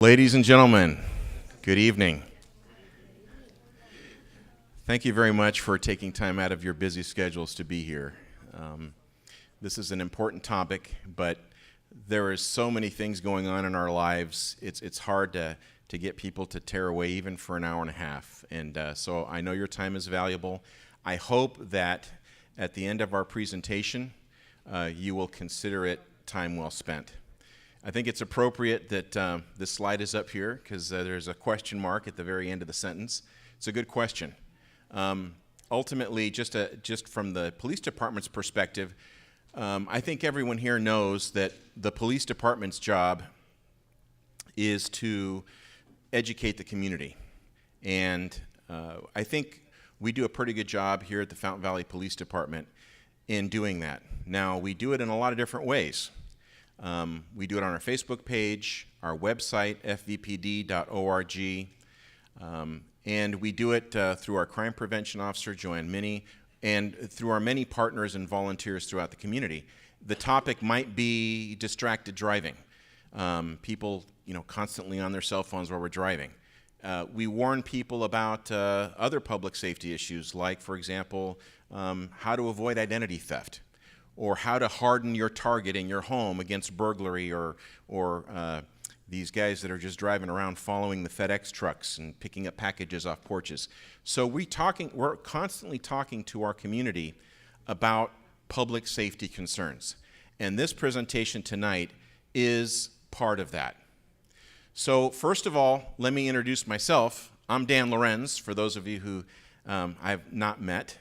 Ladies and gentlemen, good evening. Thank you very much for taking time out of your busy schedules to be here. This is an important topic, but there is so many things going on in our lives. It's hard to get people to tear away even for an hour and a half. And so I know your time is valuable. I hope that at the end of our presentation, you will consider it time well spent. I think it's appropriate that this slide is up here because there's a question mark at the very end of the sentence. It's a good question. Ultimately, just from the police department's perspective, I think everyone here knows that the police department's job is to educate the community. And I think we do a pretty good job here at the Fountain Valley Police Department in doing that. Now, we do it in a lot of different ways. We do it on our Facebook page, our website, fvpd.org, and we do it through our crime prevention officer, Joanne Minnie, and through our many partners and volunteers throughout the community. The topic might be distracted driving. People, constantly on their cell phones while we're driving. We warn people about other public safety issues, like, for example, how to avoid identity theft, or how to harden your target in your home against burglary, or these guys that are just driving around following the FedEx trucks and picking up packages off porches. So we're constantly talking to our community about public safety concerns. And this presentation tonight is part of that. So first of all, let me introduce myself. I'm Dan Lorenz, for those of you who I've not met,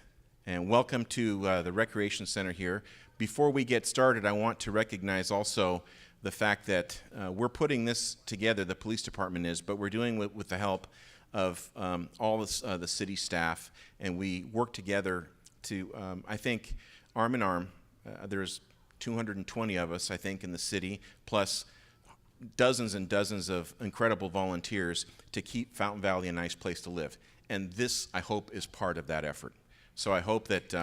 and welcome to the Recreation Center here. Before we get started, I want to recognize also the fact that we're putting this together, the police department is, but we're doing it with the help of all the city staff, and we work together to, I think, arm in arm. There's 220 of us, I think, in the city, plus dozens and dozens of incredible volunteers to keep Fountain Valley a nice place to live. And this, I hope, is part of that effort. So I hope that,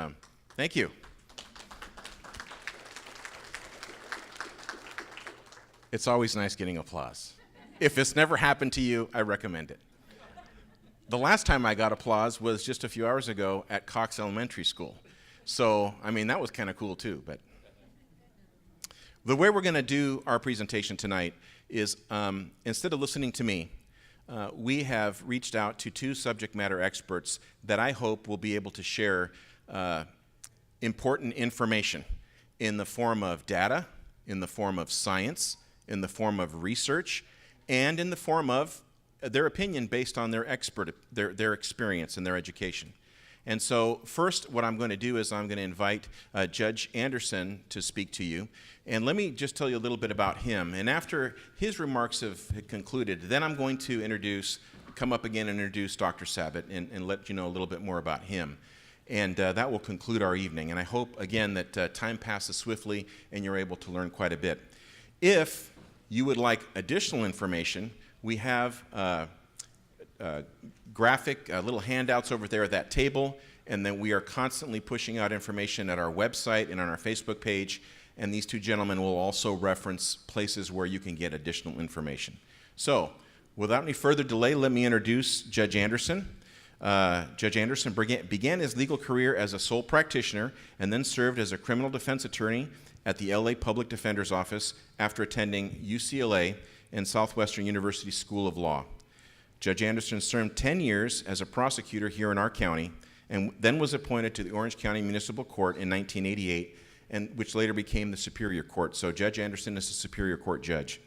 thank you. It's always nice getting applause. If it's never happened to you, I recommend it. The last time I got applause was just a few hours ago at Cox Elementary School. So, that was kind of cool too. But the way we're going to do our presentation tonight is, instead of listening to me, we have reached out to two subject matter experts that I hope will be able to share important information in the form of data, in the form of science, in the form of research, and in the form of their opinion based on their experience and their education. And so first, what I'm going to do is I'm going to invite Judge Anderson to speak to you. And let me just tell you a little bit about him. And after his remarks have concluded, then I'm going to come up again and introduce Dr. Sabet and let you know a little bit more about him. And that will conclude our evening. And I hope, again, that time passes swiftly and you're able to learn quite a bit. If you would like additional information, we have graphic little handouts over there at that table, and then we are constantly pushing out information at our website and on our Facebook page, and these two gentlemen will also reference places where you can get additional information. So, without any further delay, let me introduce Judge Anderson. Judge Anderson began his legal career as a sole practitioner and then served as a criminal defense attorney at the LA Public Defender's Office after attending UCLA and Southwestern University School of Law. Judge Anderson served 10 years as a prosecutor here in our county and then was appointed to the Orange County Municipal Court in 1988, and which later became the Superior Court. So Judge Anderson is a Superior Court judge.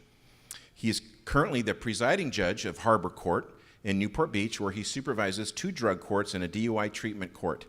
He is currently the presiding judge of Harbor Court in Newport Beach, where he supervises 2 drug courts and a DUI treatment court.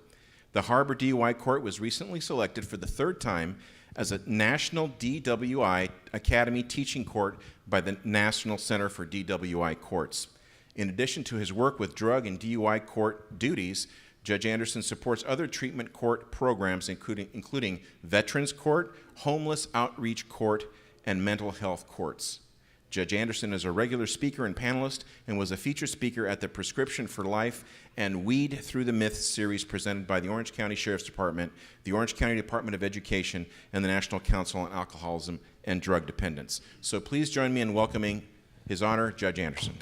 The Harbor DUI Court was recently selected for the 3rd time as a National DWI Academy Teaching Court by the National Center for DWI Courts. In addition to his work with drug and DUI court duties, Judge Anderson supports other treatment court programs, including Veterans Court, Homeless Outreach Court, and Mental Health Courts. Judge Anderson is a regular speaker and panelist and was a featured speaker at the Prescription for Life and Weed Through the Myths series presented by the Orange County Sheriff's Department, the Orange County Department of Education, and the National Council on Alcoholism and Drug Dependence. So please join me in welcoming His Honor, Judge Anderson.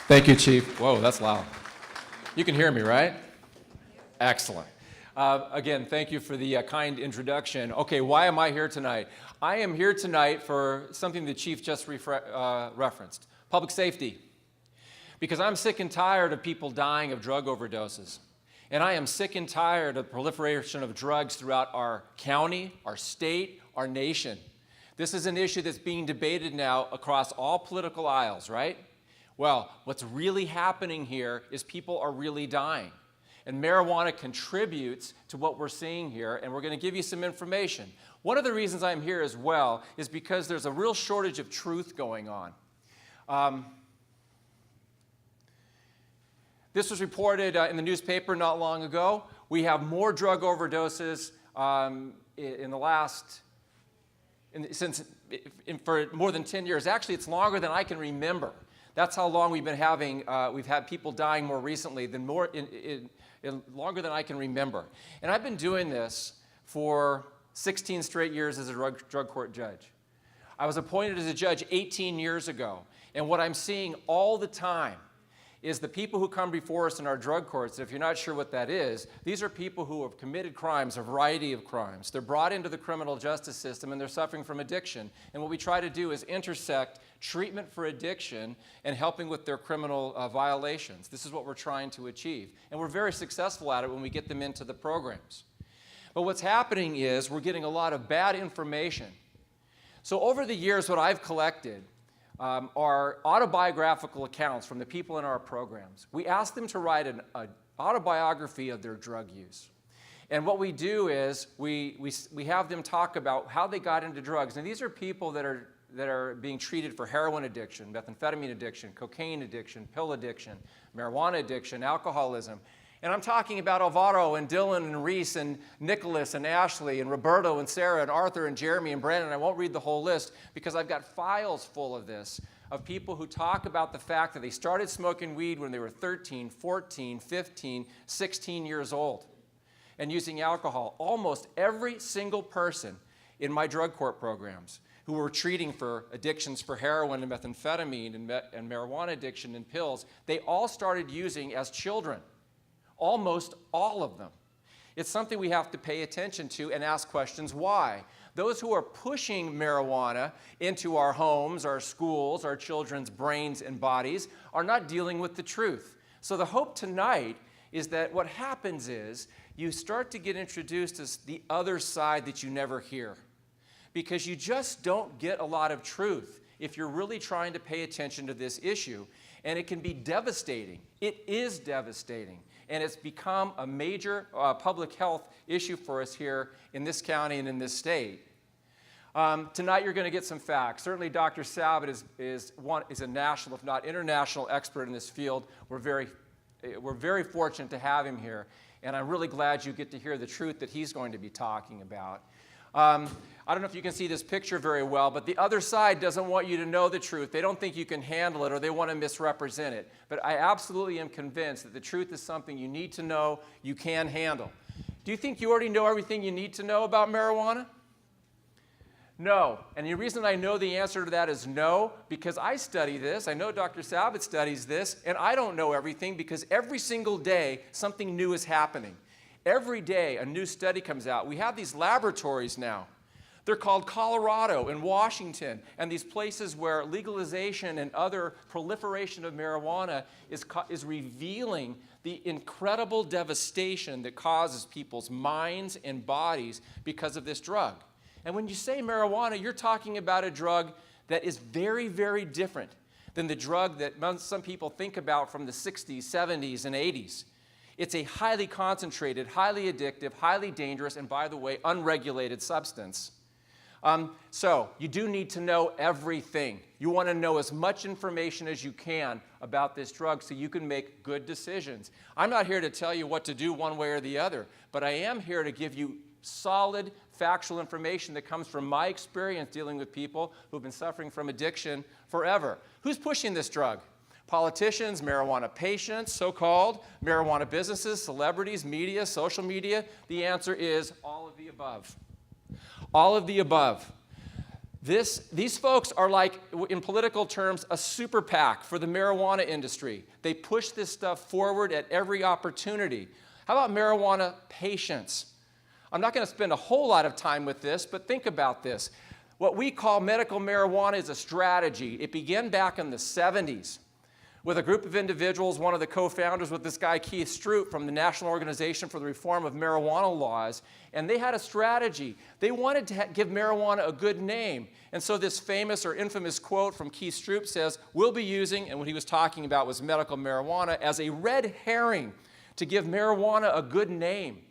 Thank you, Chief. Whoa, that's loud. You can hear me, right? Excellent. Again, thank you for the kind introduction. Okay, why am I here tonight? I am here tonight for something the Chief just referenced, public safety. Because I'm sick and tired of people dying of drug overdoses. And I am sick and tired of the proliferation of drugs throughout our county, our state, our nation. This is an issue that's being debated now across all political aisles, right? Well, what's really happening here is people are really dying. And marijuana contributes to what we're seeing here, and we're going to give you some information. One of the reasons I'm here as well is because there's a real shortage of truth going on. This was reported in the newspaper not long ago. We have more drug overdoses for more than 10 years. Actually, it's longer than I can remember. That's how long we've been having, we've had people dying more recently, longer than I can remember. And I've been doing this for 16 straight years as a drug court judge. I was appointed as a judge 18 years ago, and what I'm seeing all the time is the people who come before us in our drug courts. If you're not sure what that is, these are people who have committed crimes, a variety of crimes. They're brought into the criminal justice system and they're suffering from addiction. And what we try to do is intersect treatment for addiction and helping with their criminal violations. This is what we're trying to achieve. And we're very successful at it when we get them into the programs. But what's happening is we're getting a lot of bad information. So over the years, what I've collected are autobiographical accounts from the people in our programs. We ask them to write an autobiography of their drug use. And what we do is we have them talk about how they got into drugs. And these are people that are being treated for heroin addiction, methamphetamine addiction, cocaine addiction, pill addiction, marijuana addiction, alcoholism. And I'm talking about Alvaro and Dylan and Reese and Nicholas and Ashley and Roberto and Sarah and Arthur and Jeremy and Brandon. I won't read the whole list because I've got files full of this, of people who talk about the fact that they started smoking weed when they were 13, 14, 15, 16 years old and using alcohol. Almost every single person in my drug court programs who were treating for addictions for heroin and methamphetamine and marijuana addiction and pills, they all started using as children. Almost all of them. It's something we have to pay attention to and ask questions why. Those who are pushing marijuana into our homes, our schools, our children's brains and bodies are not dealing with the truth. So the hope tonight is that what happens is you start to get introduced to the other side that you never hear. Because you just don't get a lot of truth if you're really trying to pay attention to this issue. And it can be devastating. It is devastating. And it's become a major public health issue for us here in this county and in this state. Tonight you're going to get some facts. Certainly Dr. Sabet is a national, if not international, expert in this field. We're very fortunate to have him here. And I'm really glad you get to hear the truth that he's going to be talking about. I don't know if you can see this picture very well, but the other side doesn't want you to know the truth. They don't think you can handle it or they want to misrepresent it. But I absolutely am convinced that the truth is something you need to know, you can handle. Do you think you already know everything you need to know about marijuana? No. And the reason I know the answer to that is no, because I study this. I know Dr. Sabet studies this, and I don't know everything because every single day something new is happening. Every day a new study comes out. We have these laboratories now. They're called Colorado and Washington, and these places where legalization and other proliferation of marijuana is revealing the incredible devastation that causes people's minds and bodies because of this drug. And when you say marijuana, you're talking about a drug that is very, very different than the drug that some people think about from the 60s, 70s, and 80s. It's a highly concentrated, highly addictive, highly dangerous, and by the way, unregulated substance. So you do need to know everything. You want to know as much information as you can about this drug so you can make good decisions. I'm not here to tell you what to do one way or the other, but I am here to give you solid, factual information that comes from my experience dealing with people who've been suffering from addiction forever. Who's pushing this drug? Politicians, marijuana patients, so-called, marijuana businesses, celebrities, media, social media. The answer is all of the above. All of the above. These folks are like, in political terms, a super PAC for the marijuana industry. They push this stuff forward at every opportunity. How about marijuana patients? I'm not going to spend a whole lot of time with this, but think about this. What we call medical marijuana is a strategy. It began back in the 70s with a group of individuals, one of the co-founders with this guy, Keith Stroop, from the National Organization for the Reform of Marijuana Laws, and they had a strategy. They wanted to give marijuana a good name. And so this famous or infamous quote from Keith Stroop says, "We'll be using," and what he was talking about was medical marijuana, "as a red herring to give marijuana a good name."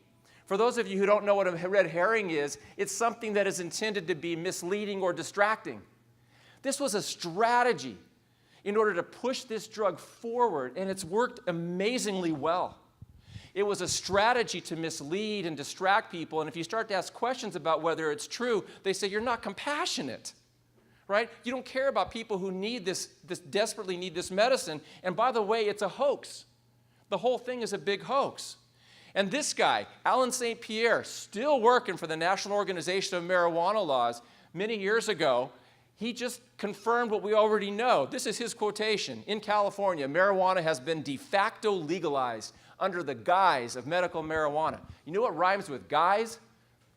For those of you who don't know what a red herring is, it's something that is intended to be misleading or distracting. This was a strategy in order to push this drug forward, and it's worked amazingly well. It was a strategy to mislead and distract people, and if you start to ask questions about whether it's true, they say you're not compassionate, right? You don't care about people who need this desperately need this medicine, and by the way, it's a hoax. The whole thing is a big hoax. And this guy, Alan St. Pierre, still working for the National Organization of Marijuana Laws, many years ago, he just confirmed what we already know. This is his quotation. In California, marijuana has been de facto legalized under the guise of medical marijuana. You know what rhymes with guise?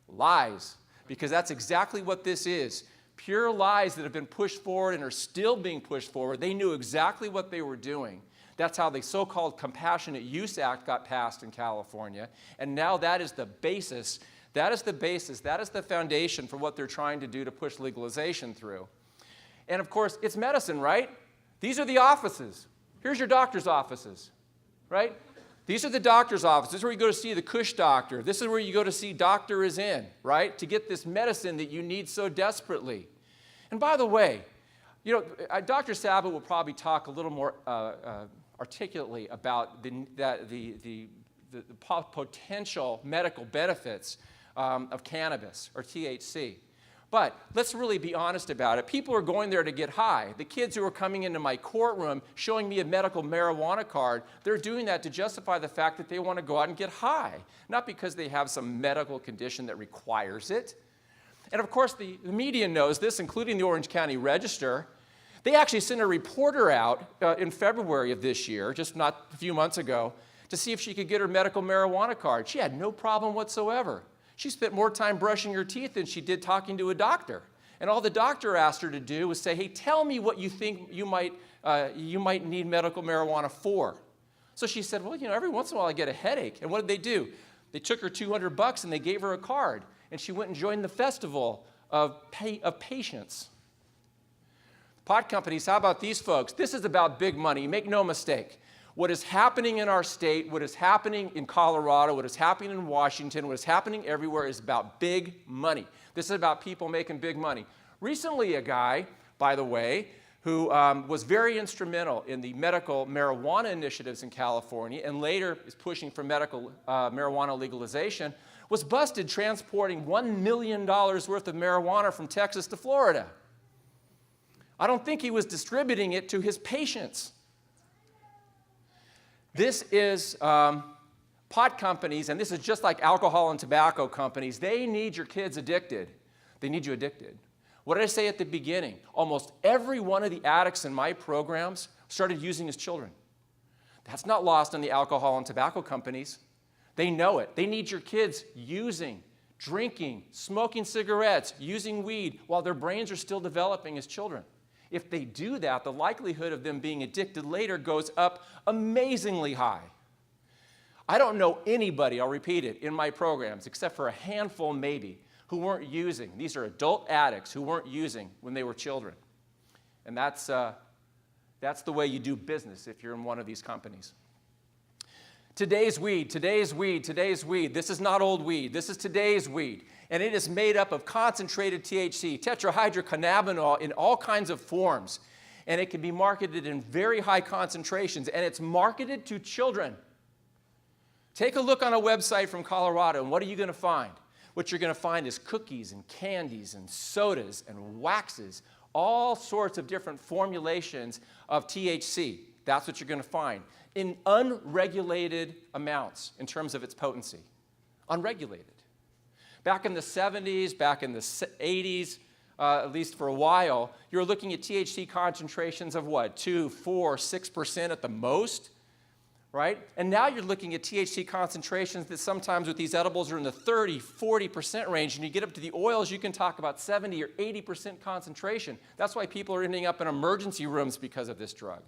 Lies. Because that's exactly what this is. Pure lies that have been pushed forward and are still being pushed forward. They knew exactly what they were doing. That's how the so-called Compassionate Use Act got passed in California. And now that is the basis. That is the basis. That is the foundation for what they're trying to do to push legalization through. And of course, it's medicine, right? These are the offices. Here's your doctor's offices, right? These are the doctor's offices. This is where you go to see the Cush doctor. This is where you go to see Doctor Is In, right? To get this medicine that you need so desperately. And by the way, you know, Dr. Sabet will probably talk a little more articulately about the potential medical benefits of cannabis, or THC. But let's really be honest about it. People are going there to get high. The kids who are coming into my courtroom showing me a medical marijuana card, they're doing that to justify the fact that they want to go out and get high, not because they have some medical condition that requires it. And of course, the media knows this, including the Orange County Register. They actually sent a reporter out in February of this year, just not a few months ago, to see if she could get her medical marijuana card. She had no problem whatsoever. She spent more time brushing her teeth than she did talking to a doctor. And all the doctor asked her to do was say, "Hey, tell me what you think you might need medical marijuana for." So she said, "Well, you know, every once in a while I get a headache." And what did they do? They took her $200 and they gave her a card. And she went and joined the festival of patients. Pot companies, how about these folks? This is about big money. Make no mistake. What is happening in our state, what is happening in Colorado, what is happening in Washington, what is happening everywhere is about big money. This is about people making big money. Recently, a guy, by the way, who was very instrumental in the medical marijuana initiatives in California and later is pushing for medical marijuana legalization, was busted transporting $1 million worth of marijuana from Texas to Florida. I don't think he was distributing it to his patients. This is pot companies, and this is just like alcohol and tobacco companies. They need your kids addicted. They need you addicted. What did I say at the beginning? Almost every one of the addicts in my programs started using as children. That's not lost on the alcohol and tobacco companies. They know it. They need your kids using, drinking, smoking cigarettes, using weed while their brains are still developing as children. If they do that, the likelihood of them being addicted later goes up amazingly high. I don't know anybody, I'll repeat it, in my programs, except for a handful maybe, who weren't using. These are adult addicts who weren't using when they were children. And that's the way you do business if you're in one of these companies. Today's weed, today's weed, today's weed. This is not old weed. This is today's weed. And it is made up of concentrated THC, tetrahydrocannabinol in all kinds of forms. And it can be marketed in very high concentrations. And it's marketed to children. Take a look on a website from Colorado, and what are you going to find? What you're going to find is cookies and candies and sodas and waxes, all sorts of different formulations of THC. That's what you're going to find in unregulated amounts in terms of its potency. Unregulated. Back in the 70s, back in the 80s, at least for a while, you're looking at THC concentrations of what, 2, 4, 6% at the most, right? And now you're looking at THC concentrations that sometimes with these edibles are in the 30, 40% range, and you get up to the oils, you can talk about 70 or 80% concentration. That's why people are ending up in emergency rooms because of this drug.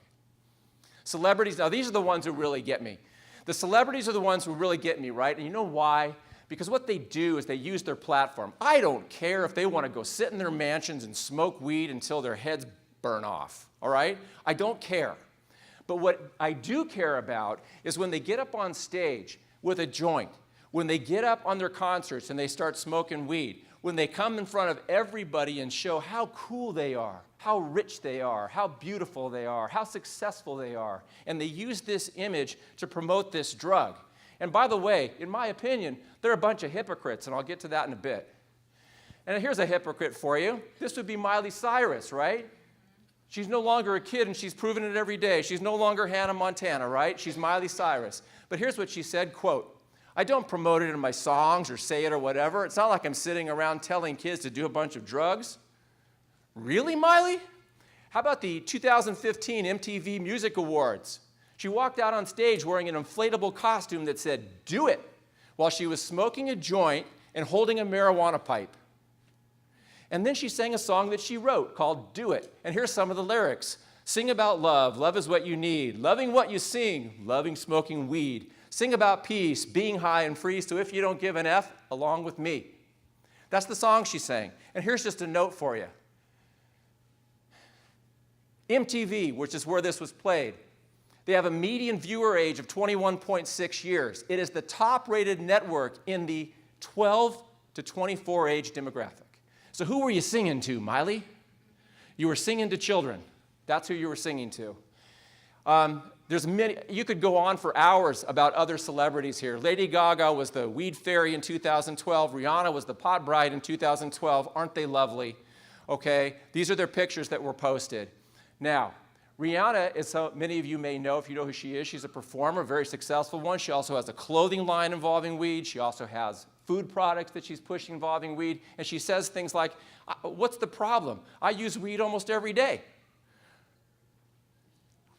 Celebrities, now these are the ones who really get me. The celebrities are the ones who really get me, right? And you know why? Because what they do is they use their platform. I don't care if they want to go sit in their mansions and smoke weed until their heads burn off, all right? I don't care. But what I do care about is when they get up on stage with a joint, when they get up on their concerts and they start smoking weed, when they come in front of everybody and show how cool they are, how rich they are, how beautiful they are, how successful they are, and they use this image to promote this drug. And by the way, in my opinion, they're a bunch of hypocrites, and I'll get to that in a bit. And here's a hypocrite for you. This would be Miley Cyrus, right? She's no longer a kid, and she's proven it every day. She's no longer Hannah Montana, right? She's Miley Cyrus. But here's what she said, quote, "I don't promote it in my songs or say it or whatever. It's not like I'm sitting around telling kids to do a bunch of drugs." Really, Miley? How about the 2015 MTV Music Awards? She walked out on stage wearing an inflatable costume that said, "Do it," while she was smoking a joint and holding a marijuana pipe. And then she sang a song that she wrote called "Do It." And here's some of the lyrics. "Sing about love, love is what you need. Loving what you sing, loving smoking weed. Sing about peace, being high and free, so if you don't give an F, along with me." That's the song she sang. And here's just a note for you. MTV, which is where this was played, they have a median viewer age of 21.6 years. It is the top-rated network in the 12 to 24 age demographic. So who were you singing to, Miley? You were singing to children. That's who you were singing to. There's many, you could go on for hours about other celebrities here. Lady Gaga was the weed fairy in 2012. Rihanna was the pot bride in 2012. Aren't they lovely? Okay, these are their pictures that were posted. Now, Rihanna, as so many of you may know, if you know who she is, she's a performer, a very successful one. She also has a clothing line involving weed. She also has food products that she's pushing involving weed. And she says things like, "What's the problem? I use weed almost every day.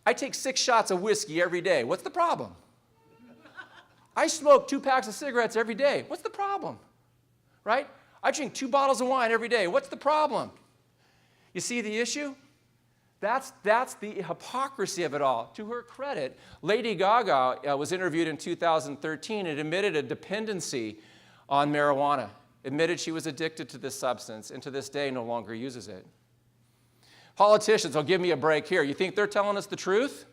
I take 6 shots of whiskey every day. What's the problem? I smoke 2 packs of cigarettes every day. What's the problem?" Right? "I drink 2 bottles of wine every day. What's the problem?" You see the issue? That's the hypocrisy of it all. To her credit, Lady Gaga was interviewed in 2013 and admitted a dependency on marijuana, admitted she was addicted to this substance, and to this day no longer uses it. Politicians, give me a break here. You think they're telling us the truth?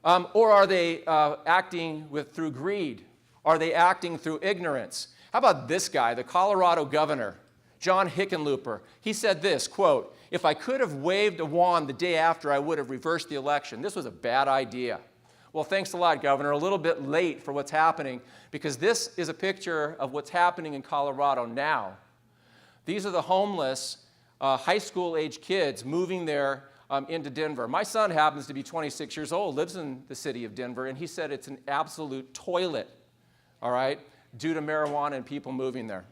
Or are they acting through greed? Are they acting through ignorance? How about this guy, the Colorado governor, John Hickenlooper? He said this, quote, "If I could have waved a wand the day after, I would have reversed the election. This was a bad idea." Well, thanks a lot, Governor. A little bit late for what's happening, because this is a picture of what's happening in Colorado now. These are the homeless high school-age kids moving there into Denver. My son happens to be 26 years old, lives in the city of Denver, and he said it's an absolute toilet, all right, due to marijuana and people moving there.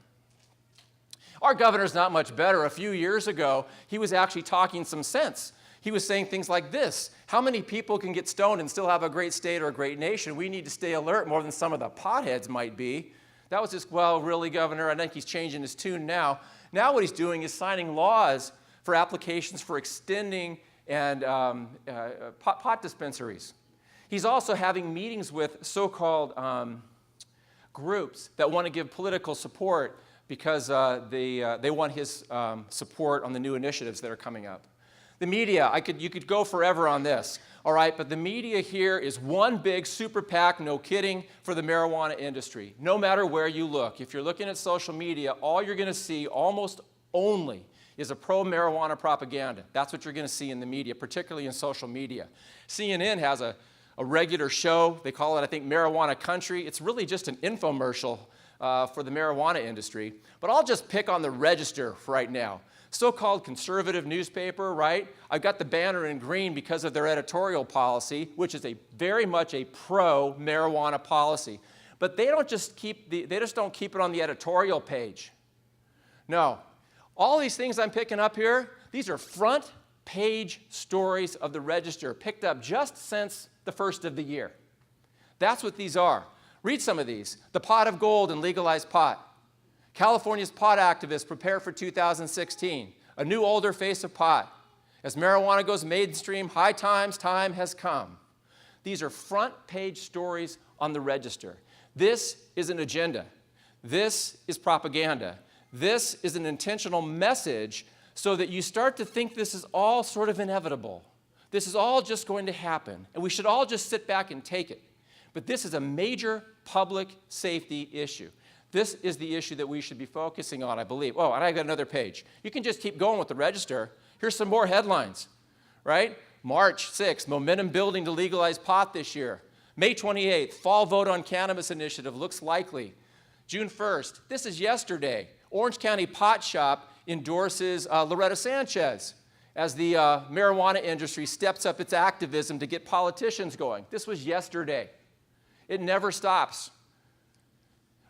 Our governor's not much better. A few years ago, he was actually talking some sense. He was saying things like this: "How many people can get stoned and still have a great state or a great nation? We need to stay alert more than some of the potheads might be." That was just, well, really, Governor? I think he's changing his tune now. Now what he's doing is signing laws for applications for extending and pot dispensaries. He's also having meetings with so-called groups that want to give political support because they want his support on the new initiatives that are coming up. The media, you could go forever on this, all right, but the media here is one big super PAC, no kidding, for the marijuana industry. No matter where you look, if you're looking at social media, all you're going to see almost only is a pro-marijuana propaganda. That's what you're going to see in the media, particularly in social media. CNN has a regular show. They call it, I think, Marijuana Country. It's really just an infomercial for the marijuana industry. But I'll just pick on the Register for right now. So-called conservative newspaper, right? I've got the banner in green because of their editorial policy, which is very much a pro-marijuana policy. But they don't just keep don't keep it on the editorial page. No. All these things I'm picking up here, these are front page stories of the Register picked up just since the first of the year. That's what these are. Read some of these. The pot of gold and legalized pot. California's pot activists prepare for 2016. A new older face of pot. As marijuana goes mainstream, high times, time has come. These are front page stories on the Register. This is an agenda. This is propaganda. This is an intentional message so that you start to think this is all sort of inevitable. This is all just going to happen, and we should all just sit back and take it. But this is a major public safety issue. This is the issue that we should be focusing on, I believe. Oh, and I got another page. You can just keep going with the Register. Here's some more headlines, right? March 6th, momentum building to legalize pot this year. May 28th, fall vote on cannabis initiative looks likely. June 1st, this is yesterday. Orange County Pot Shop endorses Loretta Sanchez as the marijuana industry steps up its activism to get politicians going. This was yesterday. It never stops.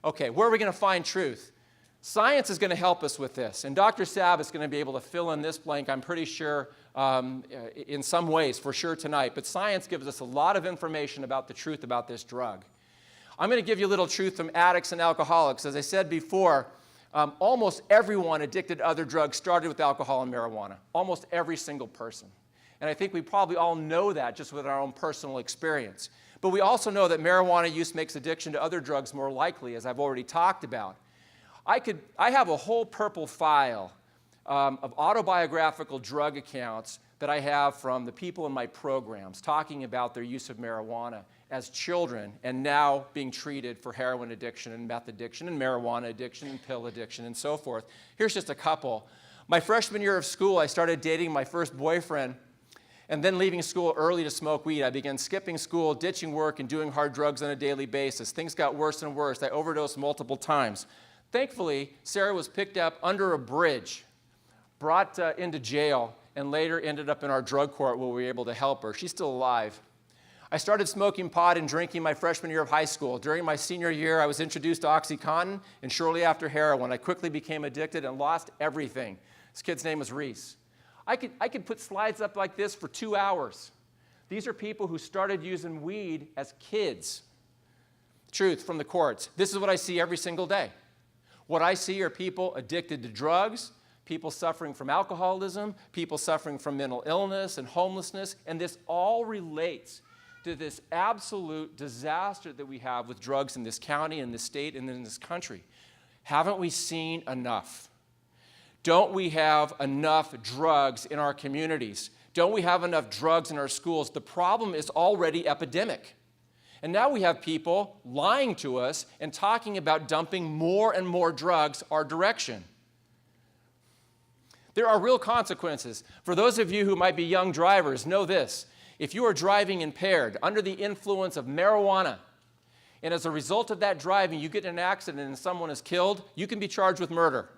Okay, where are we going to find truth? Science is going to help us with this, and Dr. Sabet is going to be able to fill in this blank, I'm pretty sure, in some ways, for sure tonight. But science gives us a lot of information about the truth about this drug. I'm going to give you a little truth from addicts and alcoholics. As I said before, almost everyone addicted to other drugs started with alcohol and marijuana. Almost every single person. And I think we probably all know that just with our own personal experience. But we also know that marijuana use makes addiction to other drugs more likely, as I've already talked about. I have a whole purple file of autobiographical drug accounts that I have from the people in my programs talking about their use of marijuana as children and now being treated for heroin addiction and meth addiction and marijuana addiction and pill addiction and so forth. Here's just a couple. My freshman year of school, I started dating my first boyfriend, and then leaving school early to smoke weed. I began skipping school, ditching work, and doing hard drugs on a daily basis. Things got worse and worse. I overdosed multiple times. Thankfully, Sarah was picked up under a bridge, brought into jail, and later ended up in our drug court where we were able to help her. She's still alive. I started smoking pot and drinking my freshman year of high school. During my senior year, I was introduced to OxyContin, and shortly after heroin, I quickly became addicted and lost everything. This kid's name was Reese. I could put slides up like this for 2 hours. These are people who started using weed as kids. Truth from the courts. This is what I see every single day. What I see are people addicted to drugs, people suffering from alcoholism, people suffering from mental illness and homelessness, and this all relates to this absolute disaster that we have with drugs in this county, in this state, and in this country. Haven't we seen enough? Don't we have enough drugs in our communities? Don't we have enough drugs in our schools? The problem is already epidemic. And now we have people lying to us and talking about dumping more and more drugs our direction. There are real consequences. For those of you who might be young drivers, know this. If you are driving impaired, under the influence of marijuana, and as a result of that driving, you get in an accident and someone is killed, you can be charged with murder.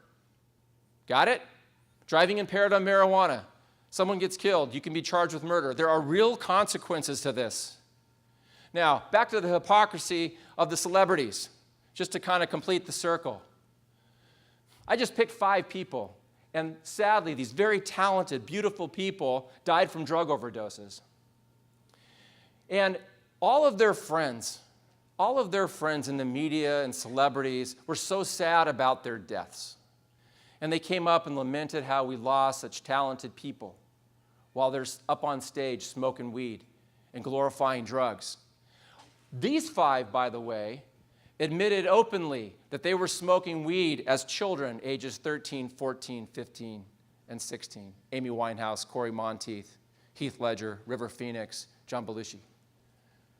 Got it? Driving impaired on marijuana. Someone gets killed, you can be charged with murder. There are real consequences to this. Now, back to the hypocrisy of the celebrities, just to kind of complete the circle. I just picked 5 people, and sadly, these very talented, beautiful people died from drug overdoses. And all of their friends in the media and celebrities were so sad about their deaths. And they came up and lamented how we lost such talented people while they're up on stage smoking weed and glorifying drugs. These 5, by the way, admitted openly that they were smoking weed as children, ages 13, 14, 15, and 16. Amy Winehouse, Corey Monteith, Heath Ledger, River Phoenix, John Belushi,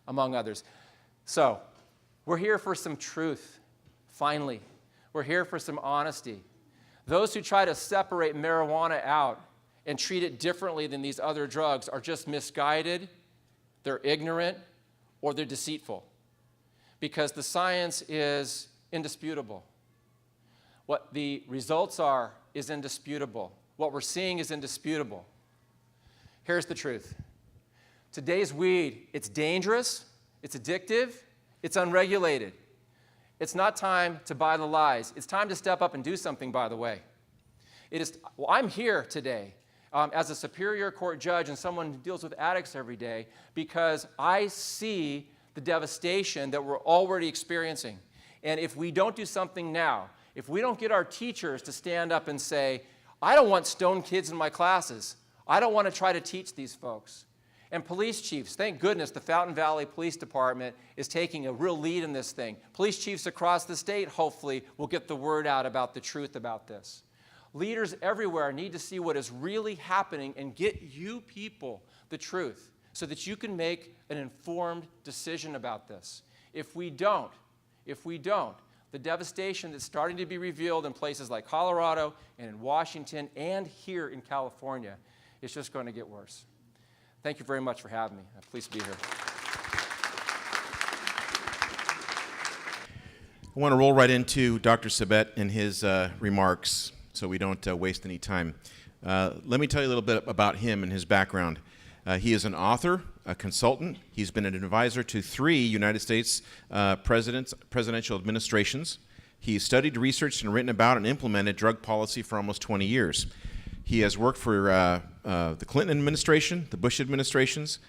among others. So, we're here for some truth, finally. We're here for some honesty. Those who try to separate marijuana out and treat it differently than these other drugs are just misguided, they're ignorant, or they're deceitful. Because the science is indisputable. What the results are is indisputable. What we're seeing is indisputable. Here's the truth. Today's weed, it's dangerous, it's addictive, it's unregulated. It's not time to buy the lies. It's time to step up and do something, by the way. Well, I'm here today as a Superior Court judge and someone who deals with addicts every day because I see the devastation that we're already experiencing. And if we don't do something now, if we don't get our teachers to stand up and say, I don't want stoned kids in my classes. I don't want to try to teach these folks. And police chiefs, thank goodness the Fountain Valley Police Department is taking a real lead in this thing. Police chiefs across the state, hopefully, will get the word out about the truth about this. Leaders everywhere need to see what is really happening and get you people the truth so that you can make an informed decision about this. If we don't, the devastation that's starting to be revealed in places like Colorado and in Washington and here in California is just going to get worse. Thank you very much for having me. I'm pleased to be here. I want to roll right into Dr. Sabet and his remarks so we don't waste any time. Let me tell you a little bit about him and his background. He is an author, a consultant. He's been an advisor to 3 United States presidential administrations. He studied, researched, and written about and implemented drug policy for almost 20 years. He has worked for the Clinton administration, the Bush administrations,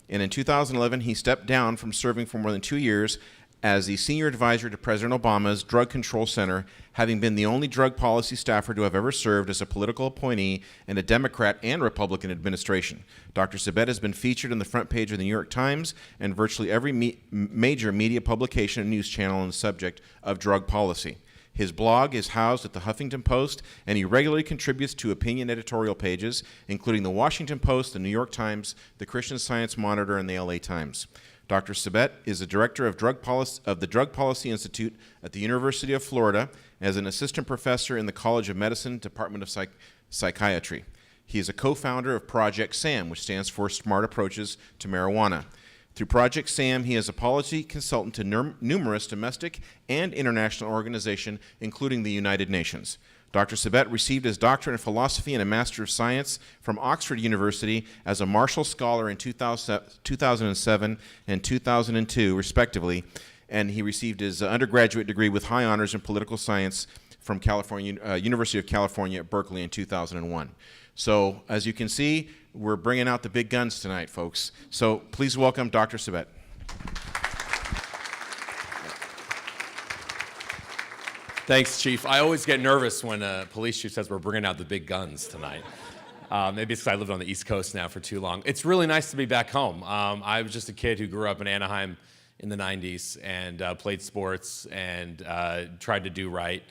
and in 2011 he stepped down from serving for more than 2 years as the senior advisor to President Obama's Drug Control Center, having been the only drug policy staffer to have ever served as a political appointee in a Democrat and Republican administration. Dr. Sabet has been featured on the front page of the New York Times and virtually every major media publication and news channel on the subject of drug policy. His blog is housed at the Huffington Post, and he regularly contributes to opinion editorial pages, including the Washington Post, the New York Times, the Christian Science Monitor, and the LA Times. Dr. Sabet is the director of the Drug Policy Institute at the University of Florida as an assistant professor in the College of Medicine, Department of Psychiatry. He is a co-founder of Project SAM, which stands for Smart Approaches to Marijuana. Through Project SAM, he is a policy consultant to numerous domestic and international organizations, including the United Nations. Dr. Sabet received his doctorate in philosophy and a Master of Science from Oxford University as a Marshall Scholar in 2007 and 2002, respectively, and he received his undergraduate degree with high honors in political science from University of California at Berkeley in 2001. So, as you can see, we're bringing out the big guns tonight, folks. So, please welcome Dr. Sabet. Thanks, Chief. I always get nervous when a police chief says we're bringing out the big guns tonight. Maybe it's because I lived on the East Coast now for too long. It's really nice to be back home. I was just a kid who grew up in Anaheim in the 90s and played sports and tried to do right.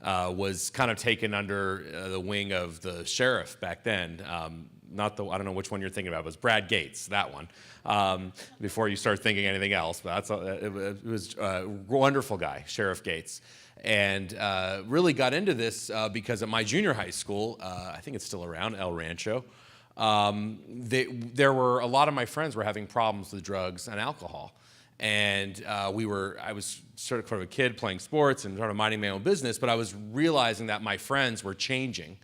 Was kind of taken under the wing of the sheriff back then. I don't know which one you're thinking about. It was Brad Gates, that one, before you start thinking anything else. But it was a wonderful guy, Sheriff Gates. And really got into this because at my junior high school, I think it's still around, El Rancho, there were a lot of my friends were having problems with drugs and alcohol. And I was sort of a kid playing sports and sort of minding my own business, but I was realizing that my friends were changing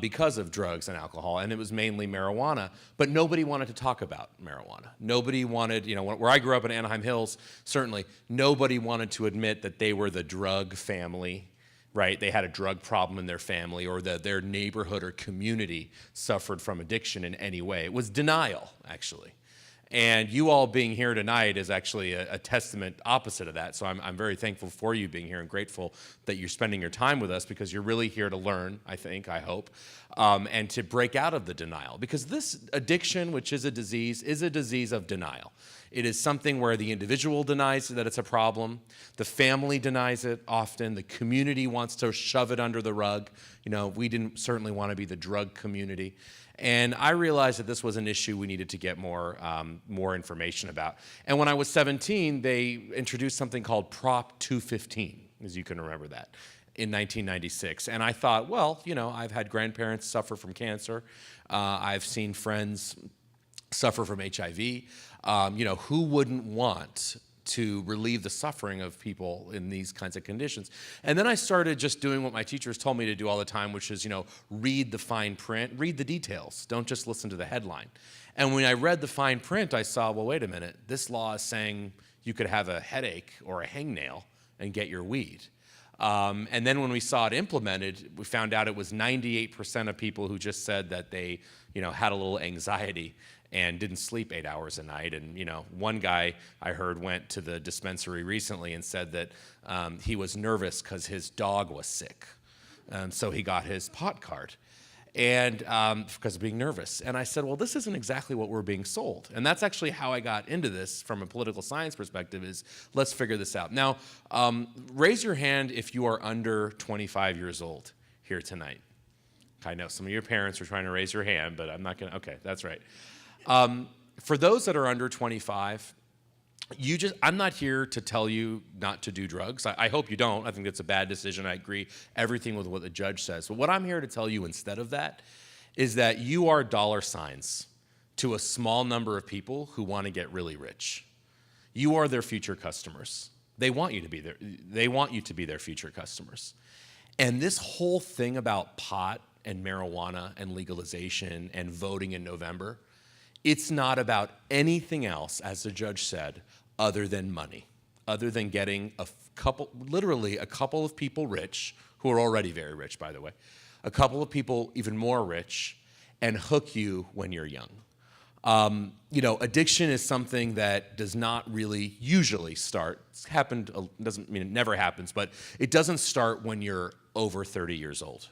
because of drugs and alcohol, and it was mainly marijuana, but nobody wanted to talk about marijuana. Nobody wanted, where I grew up in Anaheim Hills, certainly, nobody wanted to admit that they were the drug family, right? They had a drug problem in their family, or that their neighborhood or community suffered from addiction in any way. It was denial, actually. And you all being here tonight is actually a testament opposite of that. So I'm very thankful for you being here and grateful that you're spending your time with us, because you're really here to learn, I hope, and to break out of the denial. Because this addiction, which is a disease of denial. It is something where the individual denies that it's a problem, the family denies it often, the community wants to shove it under the rug. We didn't certainly want to be the drug community. And I realized that this was an issue we needed to get more information about. And when I was 17, they introduced something called Prop 215, as you can remember that, in 1996. And I thought, well, I've had grandparents suffer from cancer. I've seen friends suffer from HIV. Who wouldn't want to relieve the suffering of people in these kinds of conditions? And then I started just doing what my teachers told me to do all the time, which is, read the fine print, read the details. Don't just listen to the headline. And when I read the fine print, I saw, well, wait a minute. This law is saying you could have a headache or a hangnail and get your weed. And then when we saw it implemented, we found out it was 98% of people who just said that they, had a little anxiety and didn't sleep 8 hours a night. And, one guy I heard went to the dispensary recently and said that he was nervous because his dog was sick. So he got his pot card. And because of being nervous. And I said, well, this isn't exactly what we're being sold. And that's actually how I got into this from a political science perspective is let's figure this out. Now, raise your hand if you are under 25 years old here tonight. I know some of your parents are trying to raise your hand, but I'm not going to. Okay, that's right. For those that are under 25, I'm not here to tell you not to do drugs. I hope you don't. I think that's a bad decision. I agree everything with what the judge says. But what I'm here to tell you instead of that is that you are dollar signs to a small number of people who want to get really rich. You are their future customers. They want you to be their future customers. And this whole thing about pot and marijuana and legalization and voting in November, it's not about anything else, as the judge said, other than money, other than getting literally a couple of people rich, who are already very rich, by the way, a couple of people even more rich, and hook you when you're young. Addiction is something that does not really usually start. It's happened, doesn't mean it never happens, but it doesn't start when you're over 30 years old.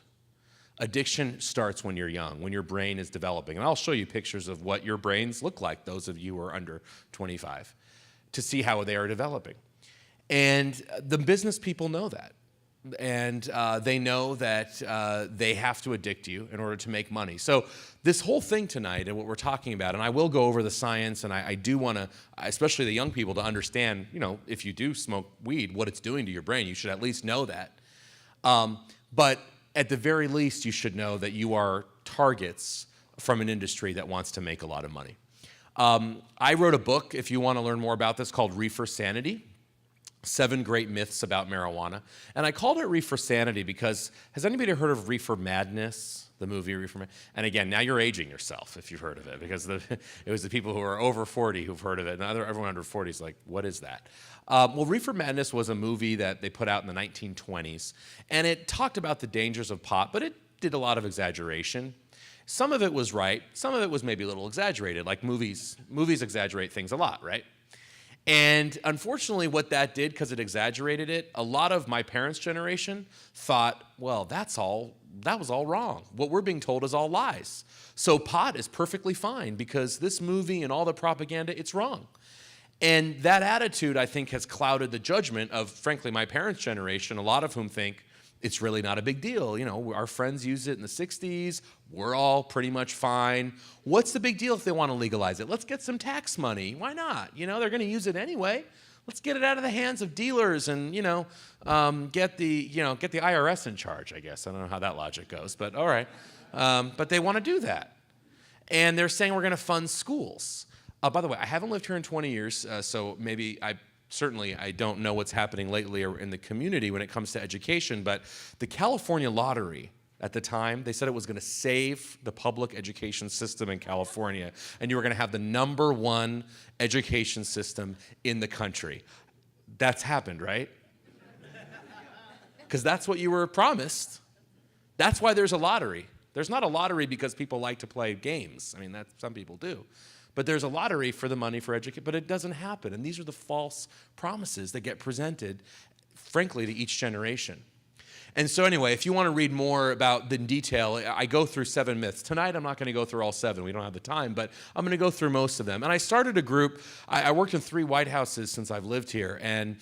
Addiction starts when you're young, when your brain is developing. And I'll show you pictures of what your brains look like, those of you who are under 25, to see how they are developing. And the business people know that. And they know that they have to addict you in order to make money. So this whole thing tonight and what we're talking about, and I will go over the science, and I do want to, especially the young people, to understand, if you do smoke weed, what it's doing to your brain. You should at least know that. But at the very least, you should know that you are targets from an industry that wants to make a lot of money. I wrote a book, if you want to learn more about this, called Reefer Sanity, 7 Great Myths About Marijuana. And I called it Reefer Sanity because, has anybody heard of Reefer Madness, the movie Reefer Madness? And again, now you're aging yourself if you've heard of it, because it was the people who are over 40 who've heard of it. And everyone under 40 is like, what is that? Well, Reefer Madness was a movie that they put out in the 1920s, and it talked about the dangers of pot, but it did a lot of exaggeration. Some of it was right. Some of it was maybe a little exaggerated, like movies. Movies exaggerate things a lot, right? And unfortunately, what that did, because it exaggerated it, a lot of my parents' generation thought, well, that was all wrong. What we're being told is all lies. So pot is perfectly fine because this movie and all the propaganda, it's wrong. And that attitude, I think, has clouded the judgment of, frankly, my parents' generation, a lot of whom think it's really not a big deal. Our friends used it in the 60s. We're all pretty much fine. What's the big deal if they want to legalize it? Let's get some tax money. Why not? They're going to use it anyway. Let's get it out of the hands of dealers and, get the IRS in charge, I guess. I don't know how that logic goes, but all right. But they want to do that. And they're saying we're going to fund schools. By the way, I haven't lived here in 20 years, so maybe I don't know what's happening lately or in the community when it comes to education, but the California lottery at the time, they said it was going to save the public education system in California, and you were going to have the #1 education system in the country. That's happened, right? Because that's what you were promised. That's why there's a lottery. There's not a lottery because people like to play games. I mean, some people do. But there's a lottery for the money for education, but it doesn't happen. And these are the false promises that get presented, frankly, to each generation. And so anyway, if you want to read more about the detail, I go through 7 myths. Tonight, I'm not going to go through all 7. We don't have the time, but I'm going to go through most of them. And I started a group. I worked in 3 White Houses since I've lived here. And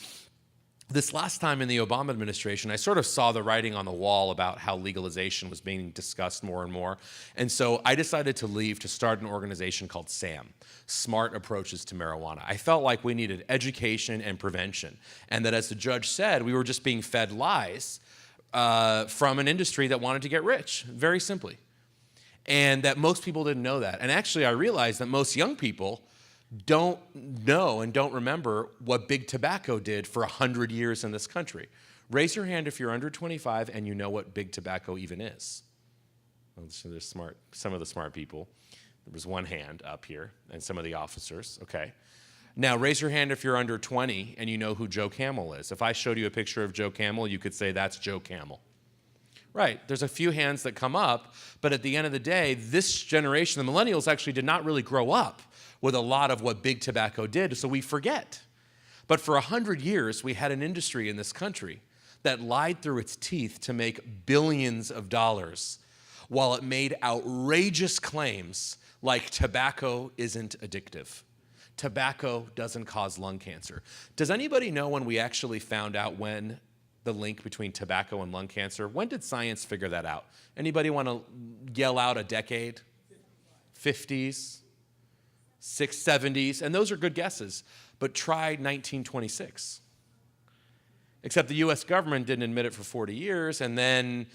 this last time in the Obama administration, I sort of saw the writing on the wall about how legalization was being discussed more and more. And so I decided to leave to start an organization called SAM, Smart Approaches to Marijuana. I felt like we needed education and prevention. And that, as the judge said, we were just being fed lies from an industry that wanted to get rich, very simply. And that most people didn't know that. And actually, I realized that most young people don't know and don't remember what big tobacco did for 100 years in this country. Raise your hand if you're under 25 and you know what big tobacco even is. Well, so there's some of the smart people. There was one hand up here, and some of the officers, okay. Now, raise your hand if you're under 20 and you know who Joe Camel is. If I showed you a picture of Joe Camel, you could say that's Joe Camel. Right, there's a few hands that come up, but at the end of the day, this generation, the millennials, actually did not really grow up with a lot of what big tobacco did, so we forget. But for 100 years, we had an industry in this country that lied through its teeth to make billions of dollars while it made outrageous claims like tobacco isn't addictive. Tobacco doesn't cause lung cancer. Does anybody know when we actually found out when the link between tobacco and lung cancer? When did science figure that out? Anybody want to yell out a decade? 50s, 70s, and those are good guesses. But try 1926. Except the US government didn't admit it for 40 years, and then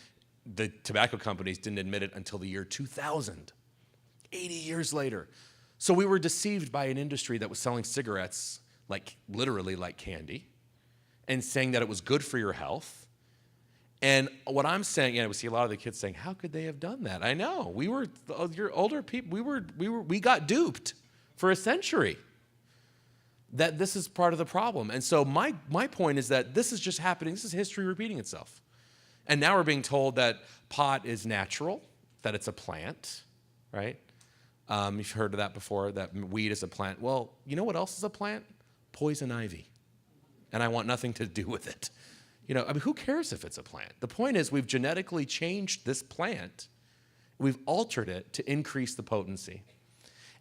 the tobacco companies didn't admit it until the year 2000, 80 years later. So we were deceived by an industry that was selling cigarettes literally like candy and saying that it was good for your health. And what I'm saying, we see a lot of the kids saying, how could they have done that? I know, you're older people, we got duped for a century. That this is part of the problem. And so my point is that this is just happening, this is history repeating itself. And now we're being told that pot is natural, that it's a plant, right? You've heard of that before, that weed is a plant. Well, you know what else is a plant? Poison ivy. And I want nothing to do with it. Who cares if it's a plant? The point is we've genetically changed this plant. We've altered it to increase the potency.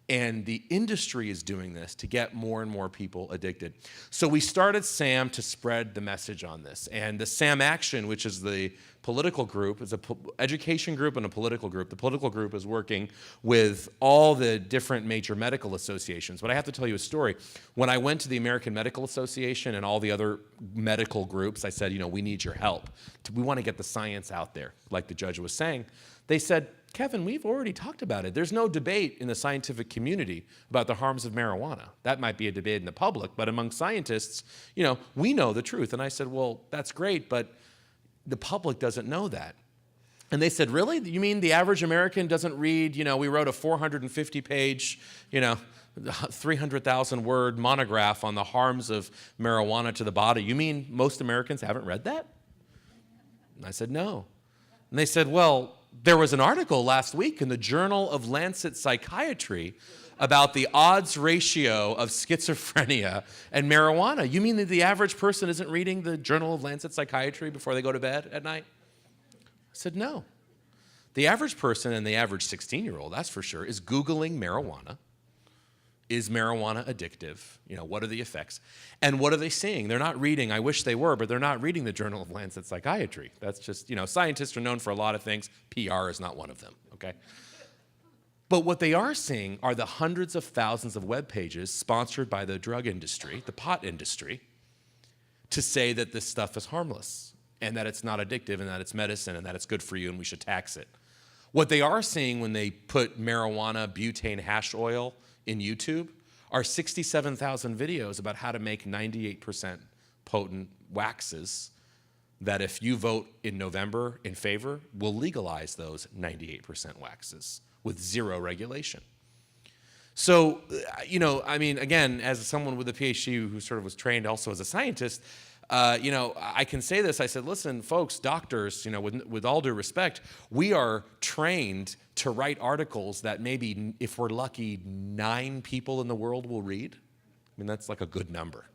And the industry is doing this to get more and more people addicted. So we started SAM to spread the message on this. And the SAM Action, which is the political group, is an education group and a political group. The political group is working with all the different major medical associations. But I have to tell you a story. When I went to the American Medical Association and all the other medical groups, I said, we need your help. We want to get the science out there, like the judge was saying. They said, Kevin, we've already talked about it. There's no debate in the scientific community about the harms of marijuana. That might be a debate in the public, but among scientists, we know the truth. And I said, well, that's great, but the public doesn't know that. And they said, really? You mean the average American doesn't read, we wrote a 450-page, 300,000-word monograph on the harms of marijuana to the body. You mean most Americans haven't read that? And I said, no. And they said, well, there was an article last week in the Journal of Lancet Psychiatry about the odds ratio of schizophrenia and marijuana. You mean that the average person isn't reading the Journal of Lancet Psychiatry before they go to bed at night? I said, no. The average person and the average 16-year-old, that's for sure, is Googling marijuana. Is marijuana addictive? What are the effects? And what are they seeing? They're not reading, I wish they were, but they're not reading the Journal of Lancet Psychiatry. That's just, scientists are known for a lot of things. PR is not one of them, okay? But what they are seeing are the hundreds of thousands of web pages sponsored by the drug industry, the pot industry, to say that this stuff is harmless and that it's not addictive and that it's medicine and that it's good for you and we should tax it. What they are seeing when they put marijuana, butane, hash oil in YouTube are 67,000 videos about how to make 98% potent waxes that if you vote in November in favor, will legalize those 98% waxes with zero regulation. So, again, as someone with a PhD who sort of was trained also as a scientist, I can say this. I said, listen, folks, doctors, with all due respect, we are trained to write articles that maybe, if we're lucky, 9 people in the world will read. That's like a good number.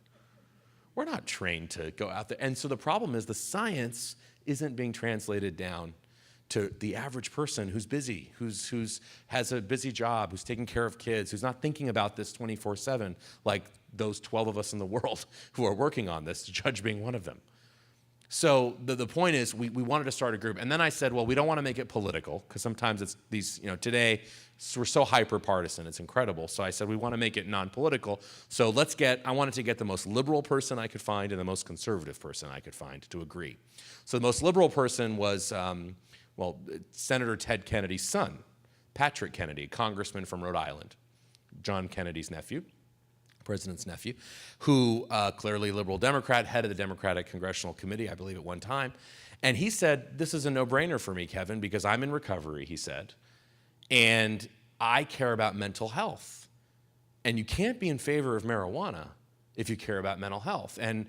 We're not trained to go out there. And so the problem is the science isn't being translated down to the average person who's busy, who's has a busy job, who's taking care of kids, who's not thinking about this 24/7 like those 12 of us in the world who are working on this, the judge being one of them. So the point is we wanted to start a group. And then I said, well, we don't want to make it political because sometimes it's these, today we're so hyper-partisan, it's incredible. So I said we want to make it non-political. So I wanted to get the most liberal person I could find and the most conservative person I could find to agree. So the most liberal person was, Senator Ted Kennedy's son, Patrick Kennedy, congressman from Rhode Island, John Kennedy's nephew. President's nephew, who clearly liberal Democrat, head of the Democratic Congressional Committee, I believe at one time. And he said, this is a no-brainer for me, Kevin, because I'm in recovery, he said, and I care about mental health. And you can't be in favor of marijuana if you care about mental health. And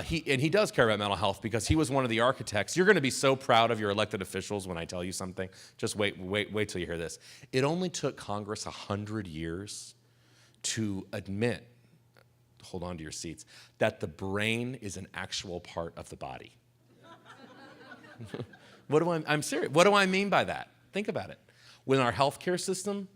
he does care about mental health because he was one of the architects. You're going to be so proud of your elected officials when I tell you something. Just wait till you hear this. It only took Congress 100 years to admit, hold on to your seats, that the brain is an actual part of the body. I'm serious. What do I mean by that? Think about it. With our healthcare system,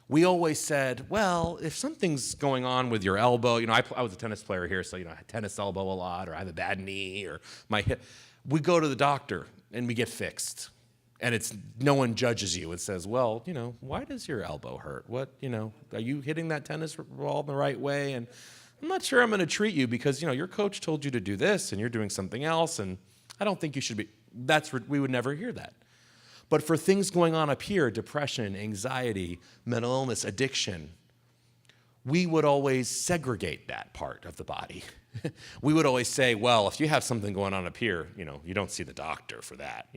we always said, well, if something's going on with your elbow, I was a tennis player here, so I had tennis elbow a lot, or I have a bad knee, or my hip. We go to the doctor and we get fixed. And no one judges you and says, well, why does your elbow hurt? What, are you hitting that tennis ball the right way? And I'm not sure I'm going to treat you because, your coach told you to do this and you're doing something else, and I don't think you should be. We would never hear that. But for things going on up here, depression, anxiety, mental illness, addiction, we would always segregate that part of the body. We would always say, well, if you have something going on up here, you don't see the doctor for that.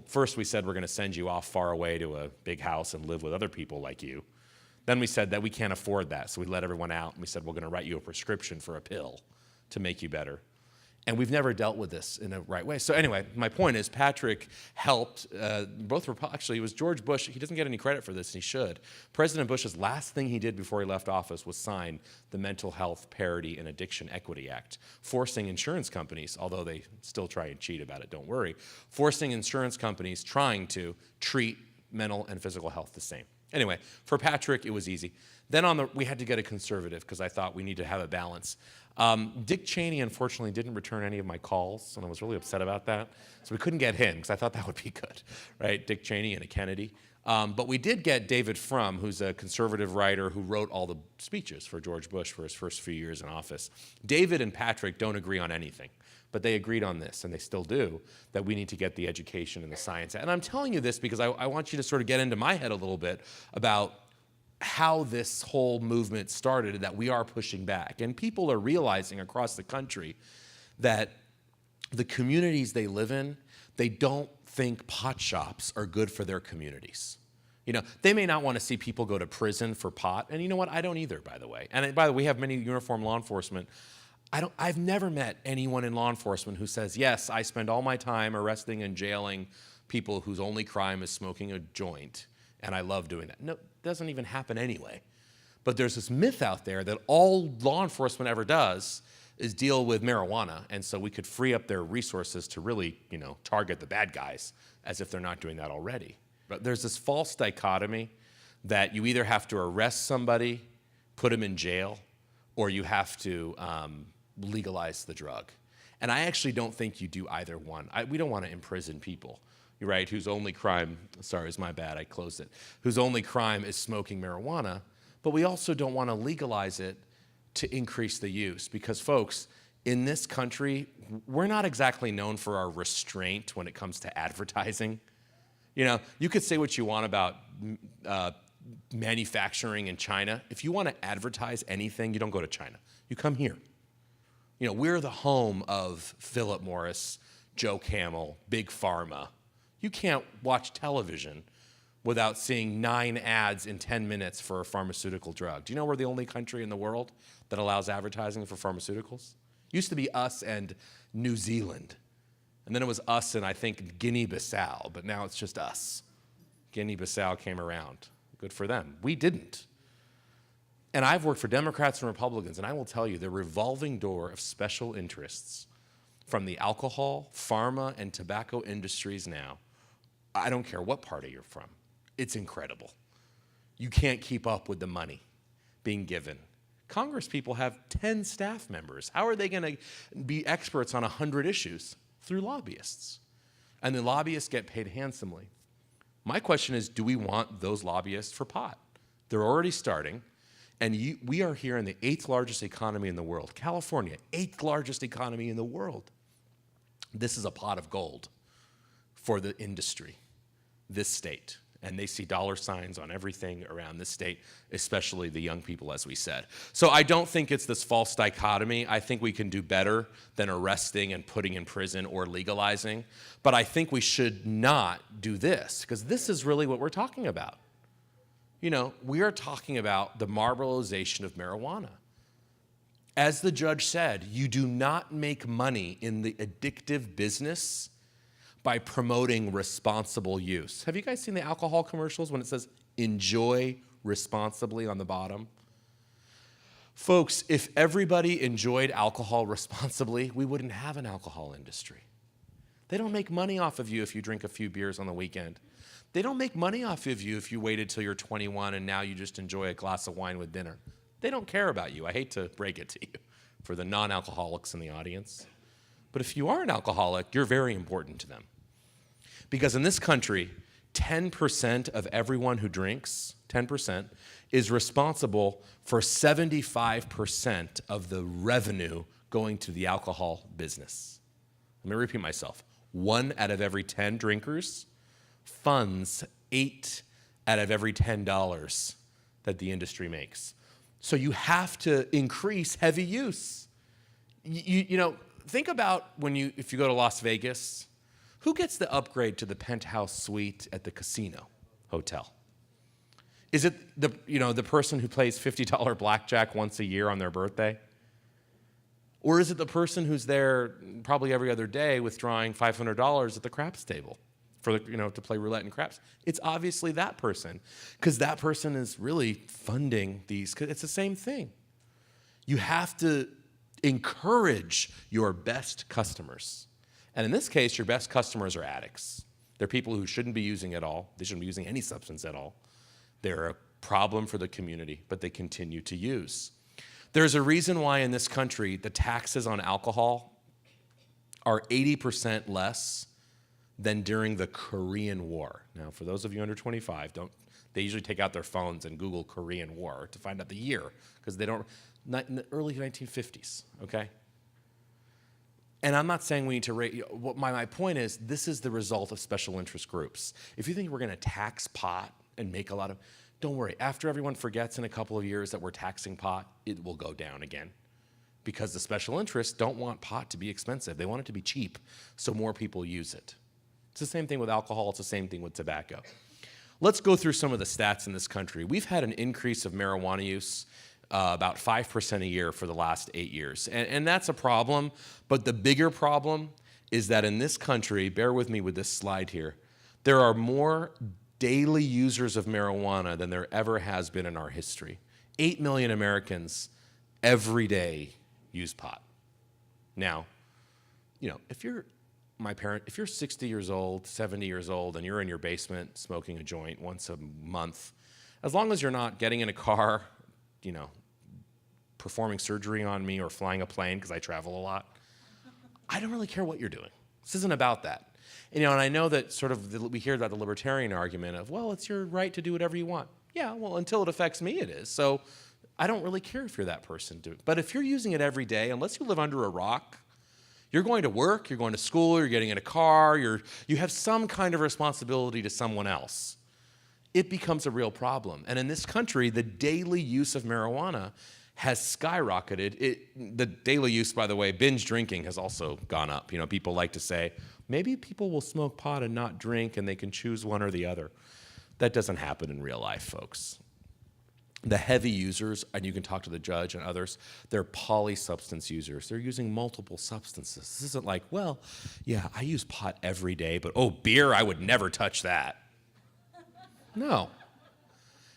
First we said we're going to send you off far away to a big house and live with other people like you. Then we said that we can't afford that, so we let everyone out, and we said we're going to write you a prescription for a pill to make you better. And we've never dealt with this in a right way. So anyway, my point is Patrick helped, actually it was George Bush. He doesn't get any credit for this, and he should. President Bush's last thing he did before he left office was sign the Mental Health Parity and Addiction Equity Act, forcing insurance companies, although they still try and cheat about it, don't worry, forcing insurance companies trying to treat mental and physical health the same. Anyway, for Patrick, it was easy. Then we had to get a conservative because I thought we need to have a balance. Dick Cheney, unfortunately, didn't return any of my calls, and I was really upset about that. So we couldn't get him because I thought that would be good, right? Dick Cheney and a Kennedy. But we did get David Frum, who's a conservative writer who wrote all the speeches for George Bush for his first few years in office. David and Patrick don't agree on anything, but they agreed on this, and they still do, that we need to get the education and the science. And I'm telling you this because I want you to sort of get into my head a little bit about how this whole movement started and that we are pushing back. And people are realizing across the country that the communities they live in, they don't think pot shops are good for their communities. They may not want to see people go to prison for pot, and you know what? I don't either, by the way. And by the way, we have many uniformed law enforcement. I've never met anyone in law enforcement who says, yes, I spend all my time arresting and jailing people whose only crime is smoking a joint, and I love doing that. No, it doesn't even happen anyway. But there's this myth out there that all law enforcement ever does is deal with marijuana, and so we could free up their resources to really, target the bad guys as if they're not doing that already. But there's this false dichotomy that you either have to arrest somebody, put them in jail, or you have to legalize the drug. And I actually don't think you do either one. We don't want to imprison people, right, whose only crime, sorry, it's my bad, I closed it, whose only crime is smoking marijuana, but we also don't want to legalize it to increase the use because, folks, in this country, we're not exactly known for our restraint when it comes to advertising. You could say what you want about manufacturing in China. If you want to advertise anything, you don't go to China. You come here. We're the home of Philip Morris, Joe Camel, Big Pharma. You can't watch television without seeing 9 ads in 10 minutes for a pharmaceutical drug. Do you know we're the only country in the world that allows advertising for pharmaceuticals? Used to be us and New Zealand. And then it was us and I think Guinea-Bissau, but now it's just us. Guinea-Bissau came around. Good for them. We didn't. And I've worked for Democrats and Republicans, and I will tell you, the revolving door of special interests from the alcohol, pharma, and tobacco industries now, I don't care what party you're from, it's incredible. You can't keep up with the money being given. Congress people have 10 staff members. How are they going to be experts on 100 issues? Through lobbyists. And the lobbyists get paid handsomely. My question is, do we want those lobbyists for pot? They're already starting. And we are here in the 8th largest economy in the world. California, 8th largest economy in the world. This is a pot of gold for the industry, this state. And they see dollar signs on everything around this state, especially the young people, as we said. So I don't think it's this false dichotomy. I think we can do better than arresting and putting in prison or legalizing. But I think we should not do this, because this is really what we're talking about. We are talking about the marbleization of marijuana. As the judge said, you do not make money in the addictive business by promoting responsible use. Have you guys seen the alcohol commercials when it says enjoy responsibly on the bottom? Folks, if everybody enjoyed alcohol responsibly, we wouldn't have an alcohol industry. They don't make money off of you if you drink a few beers on the weekend. They don't make money off of you if you waited till you're 21 and now you just enjoy a glass of wine with dinner. They don't care about you. I hate to break it to you for the non-alcoholics in the audience. But if you are an alcoholic, you're very important to them. Because in this country, 10% of everyone who drinks, 10%, is responsible for 75% of the revenue going to the alcohol business. Let me repeat myself. 1 out of every 10 drinkers funds 8 out of every $10 that the industry makes. So you have to increase heavy use. Think about if you go to Las Vegas, who gets the upgrade to the penthouse suite at the casino hotel? Is it the person who plays $50 blackjack once a year on their birthday? Or is it the person who's there probably every other day withdrawing $500 at the craps table to play roulette and craps? It's obviously that person, because that person is really funding these. It's the same thing. You have to encourage your best customers. And in this case, your best customers are addicts. They're people who shouldn't be using at all. They shouldn't be using any substance at all. They're a problem for the community, but they continue to use. There's a reason why in this country the taxes on alcohol are 80% less than during the Korean War. Now, for those of you under 25, they usually take out their phones and Google Korean War to find out the year, because they don't, in the early 1950s, okay? And I'm not saying we need to rate, my point is, this is the result of special interest groups. If you think we're gonna tax pot and make a lot of, don't worry, after everyone forgets in a couple of years that we're taxing pot, it will go down again. Because the special interests don't want pot to be expensive. They want it to be cheap, so more people use it. It's the same thing with alcohol, it's the same thing with tobacco. Let's go through some of the stats in this country. We've had an increase of marijuana use about 5% a year for the last 8 years. And that's a problem, but the bigger problem is that in this country, bear with me with this slide here, there are more daily users of marijuana than there ever has been in our history. 8 million Americans every day use pot. Now, if you're 60 years old, 70 years old, and you're in your basement smoking a joint once a month, as long as you're not getting in a car, performing surgery on me or flying a plane, because I travel a lot, I don't really care what you're doing. This isn't about that. And I know that we hear about the libertarian argument of, well, it's your right to do whatever you want. Yeah, well, until it affects me, it is. So I don't really care if you're that person. But if you're using it every day, unless you live under a rock, you're going to work, you're going to school, you're getting in a car, you have some kind of responsibility to someone else, it becomes a real problem. And in this country, the daily use of marijuana has skyrocketed. The daily use, by the way, binge drinking has also gone up. People like to say, maybe people will smoke pot and not drink, and they can choose one or the other. That doesn't happen in real life, folks. The heavy users, and you can talk to the judge and others, they're polysubstance users. They're using multiple substances. This isn't like, well, yeah, I use pot every day, but beer, I would never touch that. No.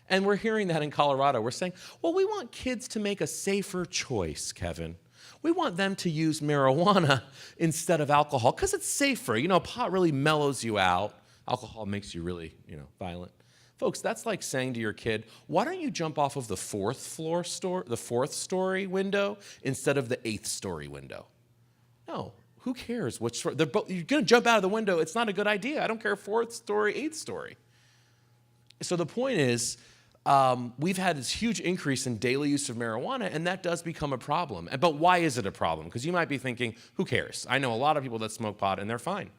And we're hearing that in Colorado. We're saying, well, we want kids to make a safer choice, Kevin. We want them to use marijuana instead of alcohol because it's safer. Pot really mellows you out. Alcohol makes you really, violent. Folks, that's like saying to your kid, why don't you jump off of the fourth story window instead of the 8th story window? No, who cares which story? You're going to jump out of the window. It's not a good idea. I don't care 4th story, 8th story. So the point is, we've had this huge increase in daily use of marijuana, and that does become a problem. But why is it a problem? Because you might be thinking, who cares? I know a lot of people that smoke pot, and they're fine.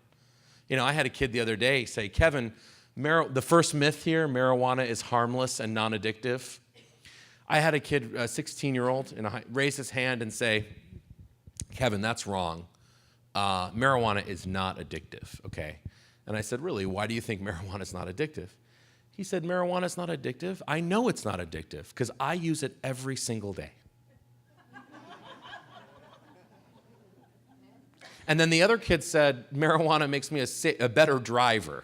I had a kid the other day say, Kevin, the first myth here, marijuana is harmless and non-addictive. I had a kid, a 16-year-old, raise his hand and say, Kevin, that's wrong. Marijuana is not addictive, okay? And I said, really, why do you think marijuana is not addictive? He said, marijuana's not addictive. I know it's not addictive because I use it every single day. And then the other kid said, marijuana makes me a better driver.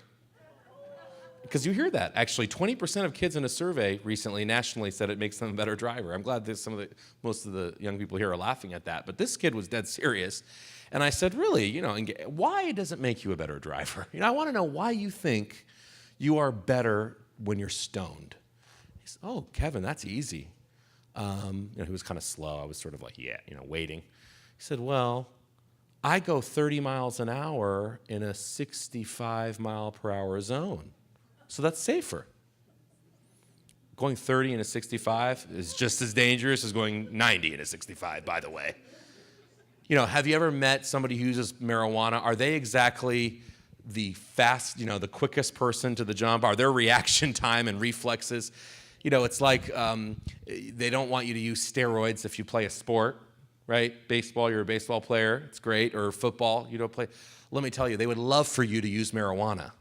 Because you hear that. Actually, 20% of kids in a survey recently nationally said it makes them a better driver. I'm glad that most of the young people here are laughing at that. But this kid was dead serious. And I said, really, why does it make you a better driver? I want to know why you think you are better when you're stoned. He said, oh, Kevin, that's easy. He was kind of slow. I was sort of like, waiting. He said, well, I go 30 miles an hour in a 65 mile per hour zone. So that's safer. Going 30 in a 65 is just as dangerous as going 90 in a 65, by the way. Have you ever met somebody who uses marijuana? Are they exactly the the quickest person to the jump? Are their reaction time and reflexes? It's like they don't want you to use steroids if you play a sport, right? Baseball, you're a baseball player. It's great. Or football, you don't play. Let me tell you, they would love for you to use marijuana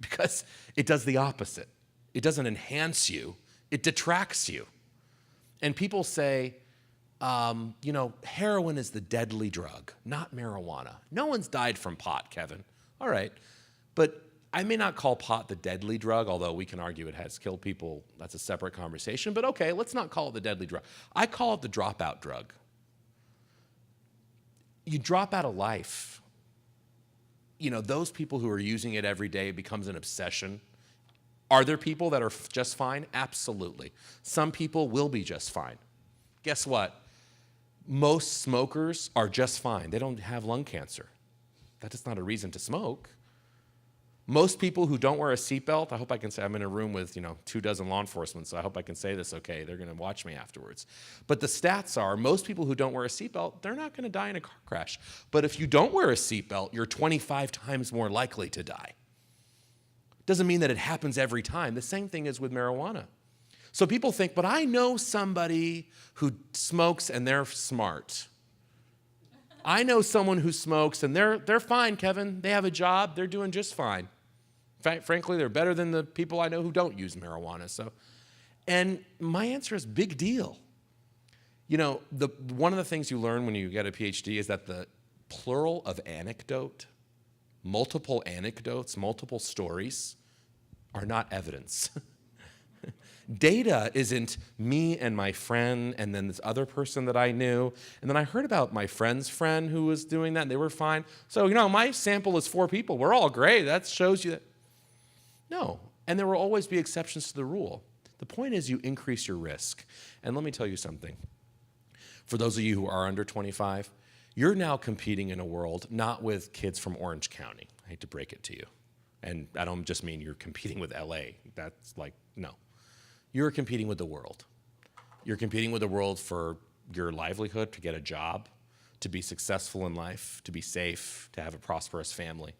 because it does the opposite. It doesn't enhance you. It detracts you. And people say, heroin is the deadly drug, not marijuana. No one's died from pot, Kevin. All right. But I may not call pot the deadly drug, although we can argue it has killed people. That's a separate conversation. But okay, let's not call it the deadly drug. I call it the dropout drug. You drop out of life. Those people who are using it every day, it becomes an obsession. Are there people that are just fine? Absolutely. Some people will be just fine. Guess what? Most smokers are just fine. They don't have lung cancer. That is not a reason to smoke. Most people who don't wear a seatbelt, I hope I can say, I'm in a room with 24 law enforcement, so I hope I can say this okay. They're going to watch me afterwards. But the stats are, most people who don't wear a seatbelt, they're not going to die in a car crash. But if you don't wear a seatbelt, you're 25 times more likely to die. Doesn't mean that it happens every time. The same thing is with marijuana. So people think, but I know somebody who smokes and they're smart. I know someone who smokes and they're fine, Kevin. They have a job. They're doing just fine. Frankly, they're better than the people I know who don't use marijuana. And my answer is big deal. One of the things you learn when you get a PhD is that the plural of anecdote, multiple anecdotes, multiple stories, are not evidence. Data isn't me and my friend and then this other person that I knew. And then I heard about my friend's friend who was doing that and they were fine. So, my sample is 4 people. We're all great. That shows you that. No. And there will always be exceptions to the rule. The point is you increase your risk. And let me tell you something. For those of you who are under 25, you're now competing in a world not with kids from Orange County. I hate to break it to you. And I don't just mean you're competing with LA. That's no. You're competing with the world. You're competing with the world for your livelihood, to get a job, to be successful in life, to be safe, to have a prosperous family.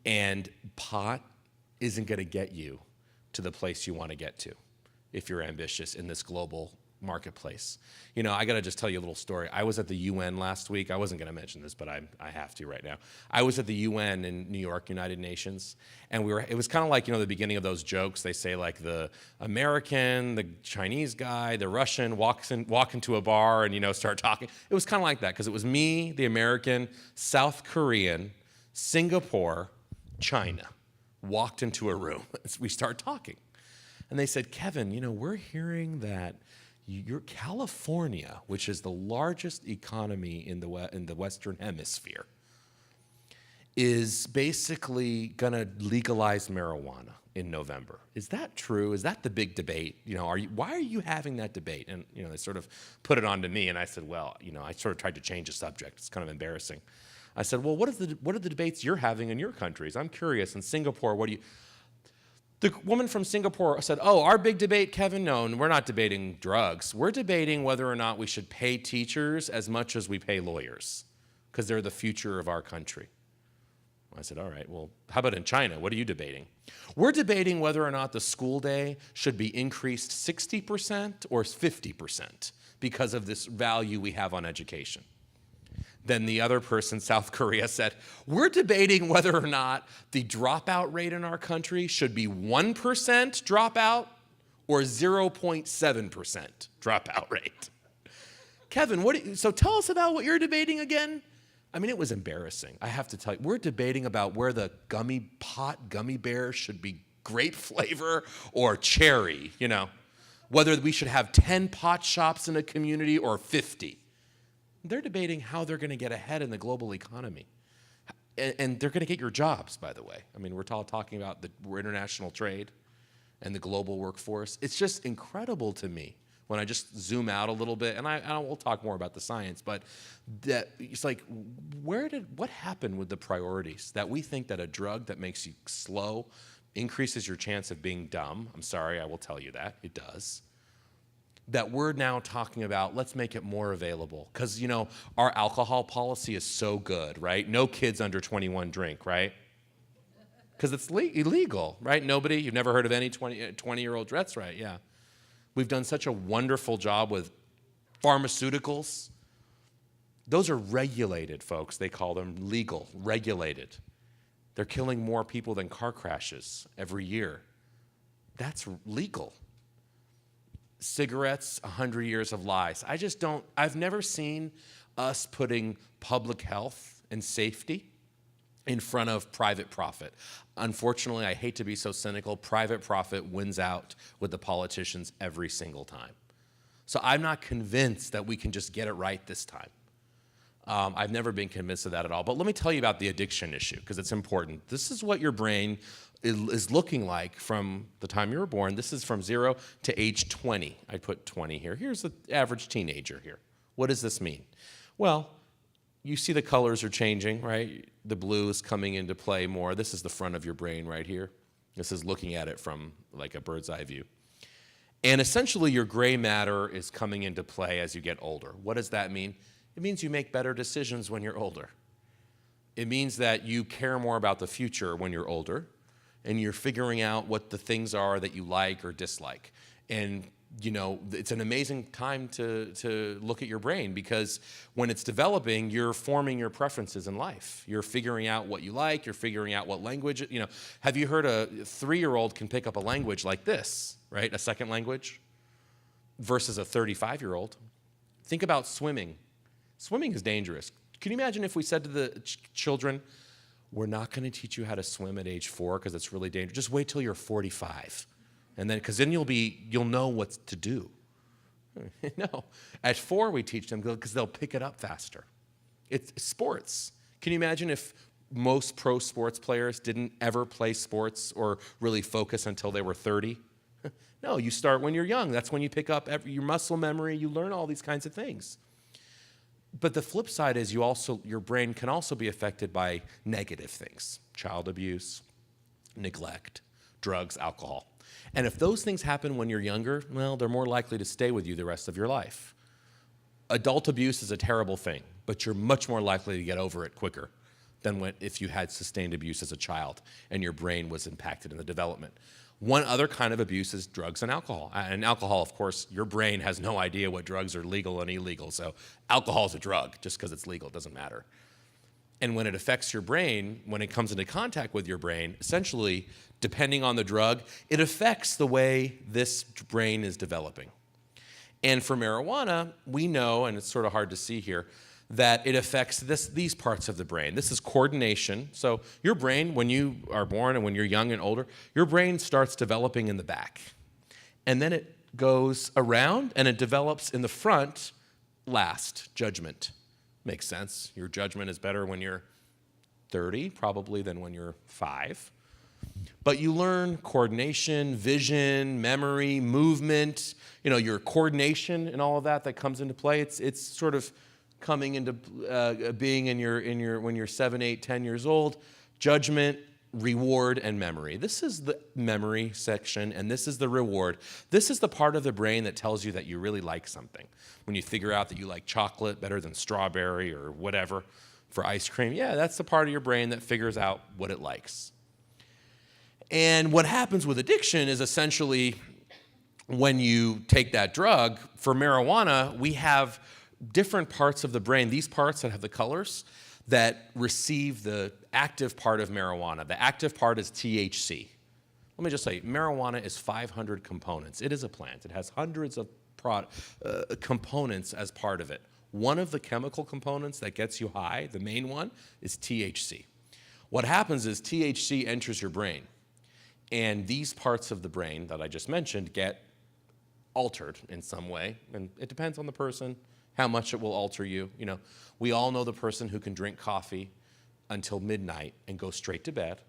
And pot isn't going to get you to the place you want to get to if you're ambitious in this global marketplace. I got to just tell you a little story. I was at the UN last week. I wasn't going to mention this, but I have to right now. I was at the UN in New York, United Nations, and it was kind of like, the beginning of those jokes. They say like the American, the Chinese guy, the Russian walk into a bar and, start talking. It was kind of like that because it was me, the American, South Korean, Singapore, China, walked into a room. We start talking. And they said, Kevin, we're hearing that your California, which is the largest economy in the Western Hemisphere, is basically going to legalize marijuana in November. Is that true? Is that the big debate? Why are you having that debate? And they sort of put it on to me, and I said, well, I sort of tried to change the subject. It's kind of embarrassing. I said, well, what are the debates you're having in your countries? I'm curious. In Singapore, The woman from Singapore said, oh, our big debate, Kevin? No, we're not debating drugs. We're debating whether or not we should pay teachers as much as we pay lawyers, because they're the future of our country. I said, all right, well, how about in China? What are you debating? We're debating whether or not the school day should be increased 60% or 50% because of this value we have on education. Then the other person, South Korea, said, we're debating whether or not the dropout rate in our country should be 1% dropout or 0.7% dropout rate. Kevin, so tell us about what you're debating again. I mean, it was embarrassing. I have to tell you, we're debating about where the gummy bear should be grape flavor or cherry, whether we should have 10 pot shops in a community or 50. They're debating how they're going to get ahead in the global economy. And they're going to get your jobs, by the way. I mean, we're talking about we're international trade and the global workforce. It's just incredible to me when I just zoom out a little bit, and we'll talk more about the science, but that it's like, what happened with the priorities? That we think that a drug that makes you slow increases your chance of being dumb. I'm sorry, I will tell you that. It does. That we're now talking about, let's make it more available. Because, our alcohol policy is so good, right? No kids under 21 drink, right? Because it's illegal, right? You've never heard of any 20-year-old, that's right, yeah. We've done such a wonderful job with pharmaceuticals. Those are regulated, folks. They call them legal, regulated. They're killing more people than car crashes every year. That's legal. Cigarettes, 100 years of lies. I've never seen us putting public health and safety in front of private profit. Unfortunately, I hate to be so cynical, private profit wins out with the politicians every single time. So I'm not convinced that we can just get it right this time. I've never been convinced of that at all. But let me tell you about the addiction issue, because it's important. This is what your brain is looking like from the time you were born. This is from 0 to age 20. I put 20 here. Here's the average teenager here. What does this mean? Well, you see the colors are changing, right? The blue is coming into play more. This is the front of your brain right here. This is looking at it from like a bird's eye view. And essentially your gray matter is coming into play as you get older. What does that mean? It means you make better decisions when you're older. It means that you care more about the future when you're older, and you're figuring out what the things are that you like or dislike. And it's an amazing time to look at your brain, because when it's developing, you're forming your preferences in life. You're figuring out what you like, you're figuring out what language, Have you heard a 3-year-old can pick up a language like this, right? A second language versus a 35-year-old. Think about swimming. Swimming is dangerous. Can you imagine if we said to the children, we're not going to teach you how to swim at age 4 because it's really dangerous. Just wait till you're 45. And then, because then you'll know what to do. No, at 4 we teach them because they'll pick it up faster. It's sports. Can you imagine if most pro sports players didn't ever play sports or really focus until they were 30? No, you start when you're young. That's when you pick up your muscle memory. You learn all these kinds of things. But the flip side is your brain can also be affected by negative things: child abuse, neglect, drugs, alcohol. And if those things happen when you're younger, well, they're more likely to stay with you the rest of your life. Adult abuse is a terrible thing, but you're much more likely to get over it quicker than if you had sustained abuse as a child and your brain was impacted in the development. One other kind of abuse is drugs and alcohol. And alcohol, of course, your brain has no idea what drugs are legal and illegal. So alcohol is a drug. Just because it's legal, it doesn't matter. And when it affects your brain, when it comes into contact with your brain, essentially, depending on the drug, it affects the way this brain is developing. And for marijuana, we know, and it's sort of hard to see here, that it affects these parts of the brain. This is coordination. So your brain, when you are born and when you're young and older, your brain starts developing in the back. And then it goes around and it develops in the front last. Judgment. Makes sense. Your judgment is better when you're 30, probably, than when you're 5. But you learn coordination, vision, memory, movement, your coordination and all of that comes into play. It's sort of coming into being when you're 7, 8, 10 years old. Judgment, reward, and memory. This is the memory section, and this is the reward. This is the part of the brain that tells you that you really like something. When you figure out that you like chocolate better than strawberry or whatever for ice cream, yeah, that's the part of your brain that figures out what it likes. And what happens with addiction is essentially when you take that drug, for marijuana, we have different parts of the brain, these parts that have the colors, that receive the active part of marijuana. The active part is THC. Let me just say, marijuana is 500 components. It is a plant. It has hundreds of components as part of it. One of the chemical components that gets you high, the main one, is THC. What happens is THC enters your brain, and these parts of the brain that I just mentioned get altered in some way, and it depends on the person, how much it will alter you. You know, we all know the person who can drink coffee until midnight and go straight to bed.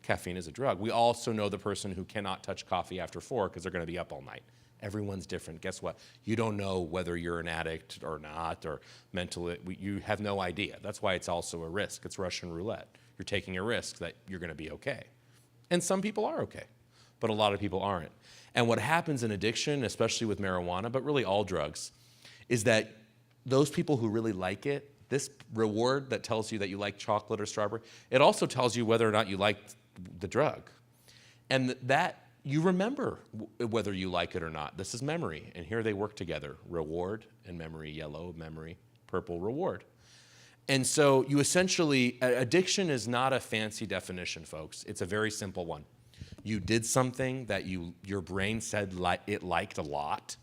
Caffeine is a drug. We also know the person who cannot touch coffee after 4 because they're going to be up all night. Everyone's different. Guess what? You don't know whether you're an addict or not, or mentally, you have no idea. That's why it's also a risk. It's Russian roulette. You're taking a risk that you're going to be okay. And some people are okay, but a lot of people aren't. And what happens in addiction, especially with marijuana, but really all drugs, is that those people who really like it, this reward that tells you that you like chocolate or strawberry, it also tells you whether or not you like the drug. And that you remember whether you like it or not. This is memory, and here they work together. Reward and memory, yellow, memory, purple, reward. And so you essentially, addiction is not a fancy definition, folks. It's a very simple one. You did something that your brain said it liked a lot.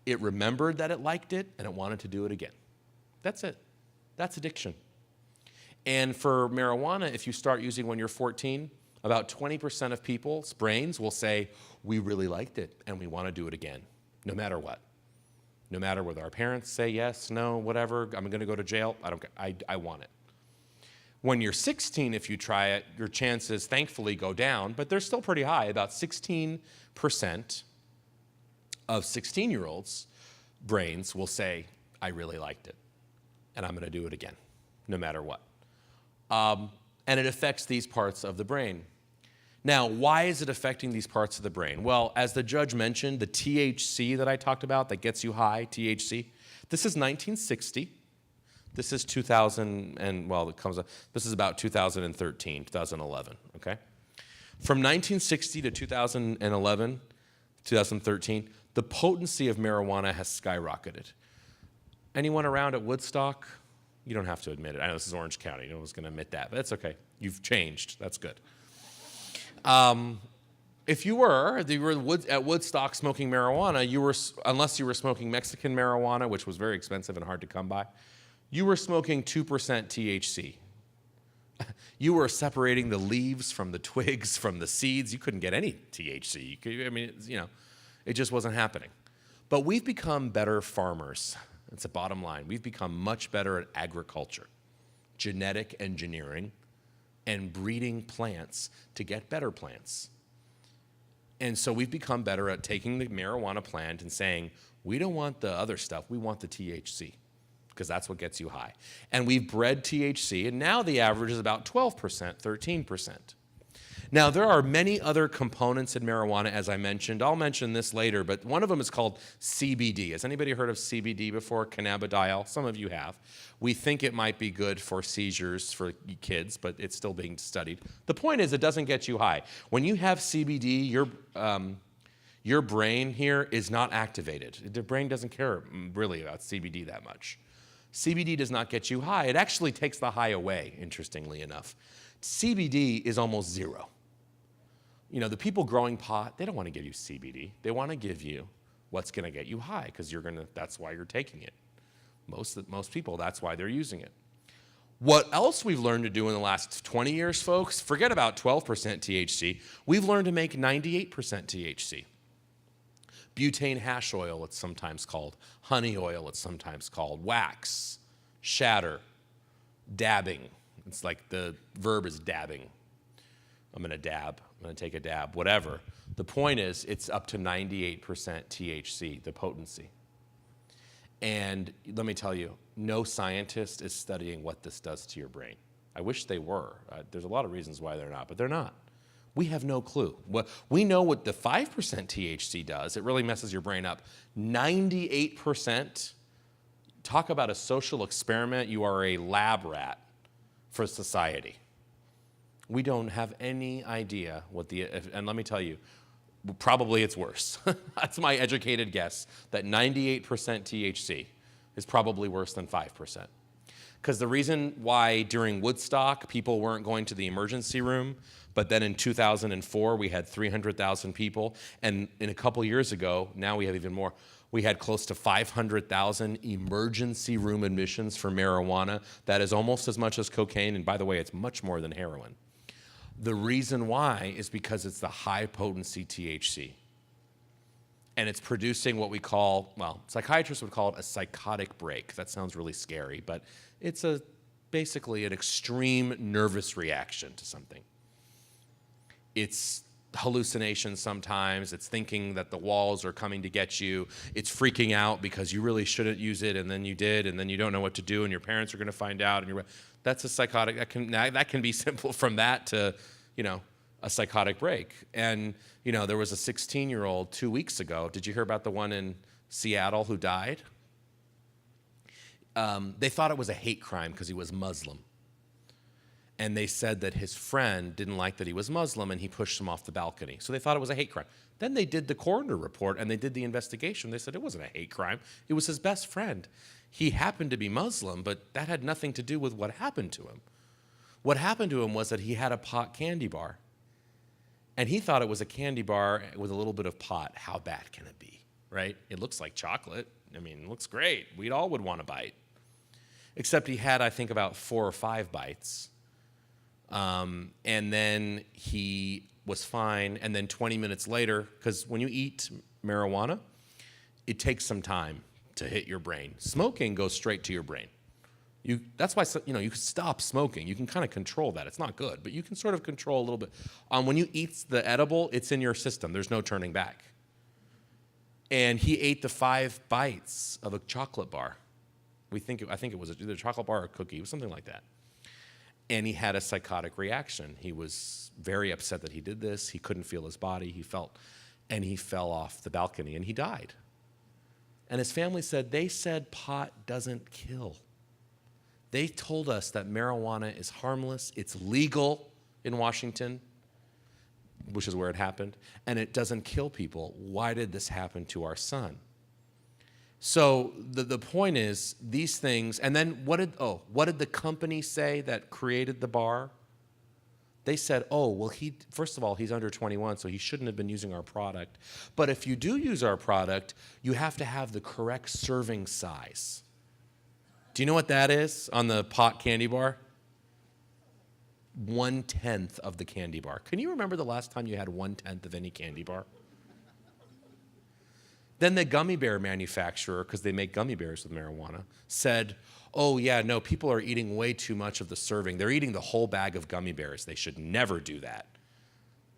It remembered that it liked it, and it wanted to do it again. That's it. That's addiction. And for marijuana, if you start using when you're 14, about 20% of people's brains will say, we really liked it, and we want to do it again, no matter what. No matter whether our parents say yes, no, whatever, I'm going to go to jail, I don't care, I want it. When you're 16, if you try it, your chances thankfully go down, but they're still pretty high. About 16% of 16-year-olds' brains will say, I really liked it, and I'm going to do it again, no matter what. And it affects these parts of the brain. Now, why is it affecting these parts of the brain? Well, as the judge mentioned, the THC that I talked about that gets you high, THC, this is 1960. This is 2000, and well, this is about 2013, 2011, okay? From 1960 to 2011, 2013, the potency of marijuana has skyrocketed. Anyone around at Woodstock? You don't have to admit it. I know this is Orange County. No one's going to admit that, but that's okay. You've changed. That's good. If you were at Woodstock smoking marijuana, unless you were smoking Mexican marijuana, which was very expensive and hard to come by, you were smoking 2% THC. You were separating the leaves from the twigs, from the seeds. You couldn't get any THC. It just wasn't happening. But we've become better farmers. That's the bottom line. We've become much better at agriculture, genetic engineering, and breeding plants to get better plants. And so we've become better at taking the marijuana plant and saying, we don't want the other stuff, we want the THC, because that's what gets you high. And we've bred THC, and now the average is about 12%, 13%. Now, there are many other components in marijuana, as I mentioned. I'll mention this later, but one of them is called CBD. Has anybody heard of CBD before? Cannabidiol? Some of you have. We think it might be good for seizures for kids, but it's still being studied. The point is, it doesn't get you high. When you have CBD, your brain here is not activated. The brain doesn't care really about CBD that much. CBD does not get you high. It actually takes the high away, interestingly enough. CBD is almost zero. You know, the people growing pot, they don't want to give you CBD. They want to give you what's going to get you high, because that's why you're taking it. Most people, that's why they're using it. What else we've learned to do in the last 20 years, folks, forget about 12% THC. We've learned to make 98% THC. Butane hash oil, it's sometimes called. Honey oil, it's sometimes called. Wax, shatter, dabbing. It's like the verb is dabbing. I'm going to dab. I'm going to take a dab, whatever. The point is, it's up to 98% THC, the potency. And let me tell you, no scientist is studying what this does to your brain. I wish they were. There's a lot of reasons why they're not, but they're not. We have no clue. We know what the 5% THC does. It really messes your brain up. 98%, talk about a social experiment. You are a lab rat for society. We don't have any idea and let me tell you, probably it's worse. That's my educated guess, that 98% THC, is probably worse than 5%. Because the reason why during Woodstock people weren't going to the emergency room, but then in 2004 we had 300,000 people, and in a couple years ago, now we have even more, we had close to 500,000 emergency room admissions for marijuana. That is almost as much as cocaine, and by the way, it's much more than heroin. The reason why is because it's the high potency THC. And it's producing what we call, well, psychiatrists would call it a psychotic break. That sounds really scary, but it's basically an extreme nervous reaction to something. It's hallucinations sometimes. It's thinking that the walls are coming to get you. It's freaking out because you really shouldn't use it, and then you did, and then you don't know what to do, and your parents are going to find out. And that's a psychotic. That can be simple from that to, a psychotic break. And, there was a 16-year-old 2 weeks ago. Did you hear about the one in Seattle who died? They thought it was a hate crime because he was Muslim. And they said that his friend didn't like that he was Muslim and he pushed him off the balcony. So they thought it was a hate crime. Then they did the coroner report and they did the investigation. They said it wasn't a hate crime. It was his best friend. He happened to be Muslim, but that had nothing to do with what happened to him. What happened to him was that he had a pot candy bar. And he thought it was a candy bar with a little bit of pot. How bad can it be, right? It looks like chocolate. I mean, it looks great. We all would want a bite. Except he had, I think, about 4 or 5 bites. And then he was fine. And then 20 minutes later, because when you eat marijuana, it takes some time to hit your brain. Smoking goes straight to your brain. That's why, you can stop smoking. You can kind of control that. It's not good, but you can sort of control a little bit. When you eat the edible, it's in your system. There's no turning back. And he ate the 5 bites of a chocolate bar. I think it was either a chocolate bar or a cookie. It was something like that. And he had a psychotic reaction. He was very upset that he did this. He couldn't feel his body. He fell off the balcony and he died. And his family said, they said pot doesn't kill. They told us that marijuana is harmless. It's legal in Washington, which is where it happened, and it doesn't kill people. Why did this happen to our son? So the point is, these things, and then what did the company say that created the bar? They said, first of all, he's under 21, so he shouldn't have been using our product. But if you do use our product, you have to have the correct serving size. Do you know what that is on the pot candy bar? 1/10 of the candy bar. Can you remember the last time you had 1/10 of any candy bar? Then the gummy bear manufacturer, because they make gummy bears with marijuana, said, people are eating way too much of the serving. They're eating the whole bag of gummy bears. They should never do that.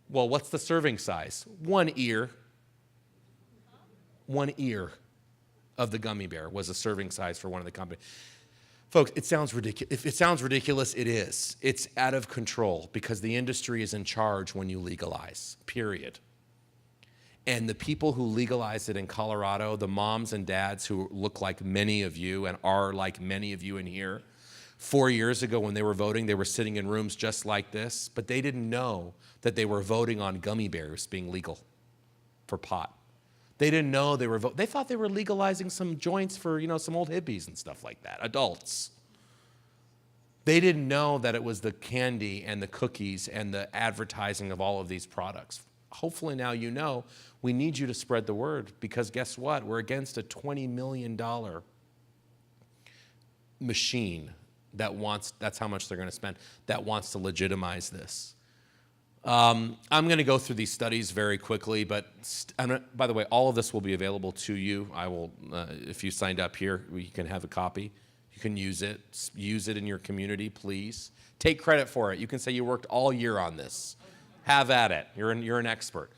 Well, what's the serving size? 1 ear. 1 ear of the gummy bear was a serving size for one of the companies. Folks, it sounds ridiculous. If it sounds ridiculous, it is. It's out of control because the industry is in charge when you legalize, period. And the people who legalized it in Colorado, the moms and dads who look like many of you and are like many of you in here, 4 years ago when they were voting, they were sitting in rooms just like this, but they didn't know that they were voting on gummy bears being legal for pot. They didn't know they thought they were legalizing some joints for, some old hippies and stuff like that, adults. They didn't know that it was the candy and the cookies and the advertising of all of these products. Hopefully now you know. We need you to spread the word because guess what? We're against a $20 million machine that's how much they're going to spend, that wants to legitimize this. I'm going to go through these studies very quickly, but by the way, all of this will be available to you. I will, if you signed up here, you can have a copy. You can use it. Use it in your community, please. Take credit for it. You can say you worked all year on this. Have at it. You're an expert.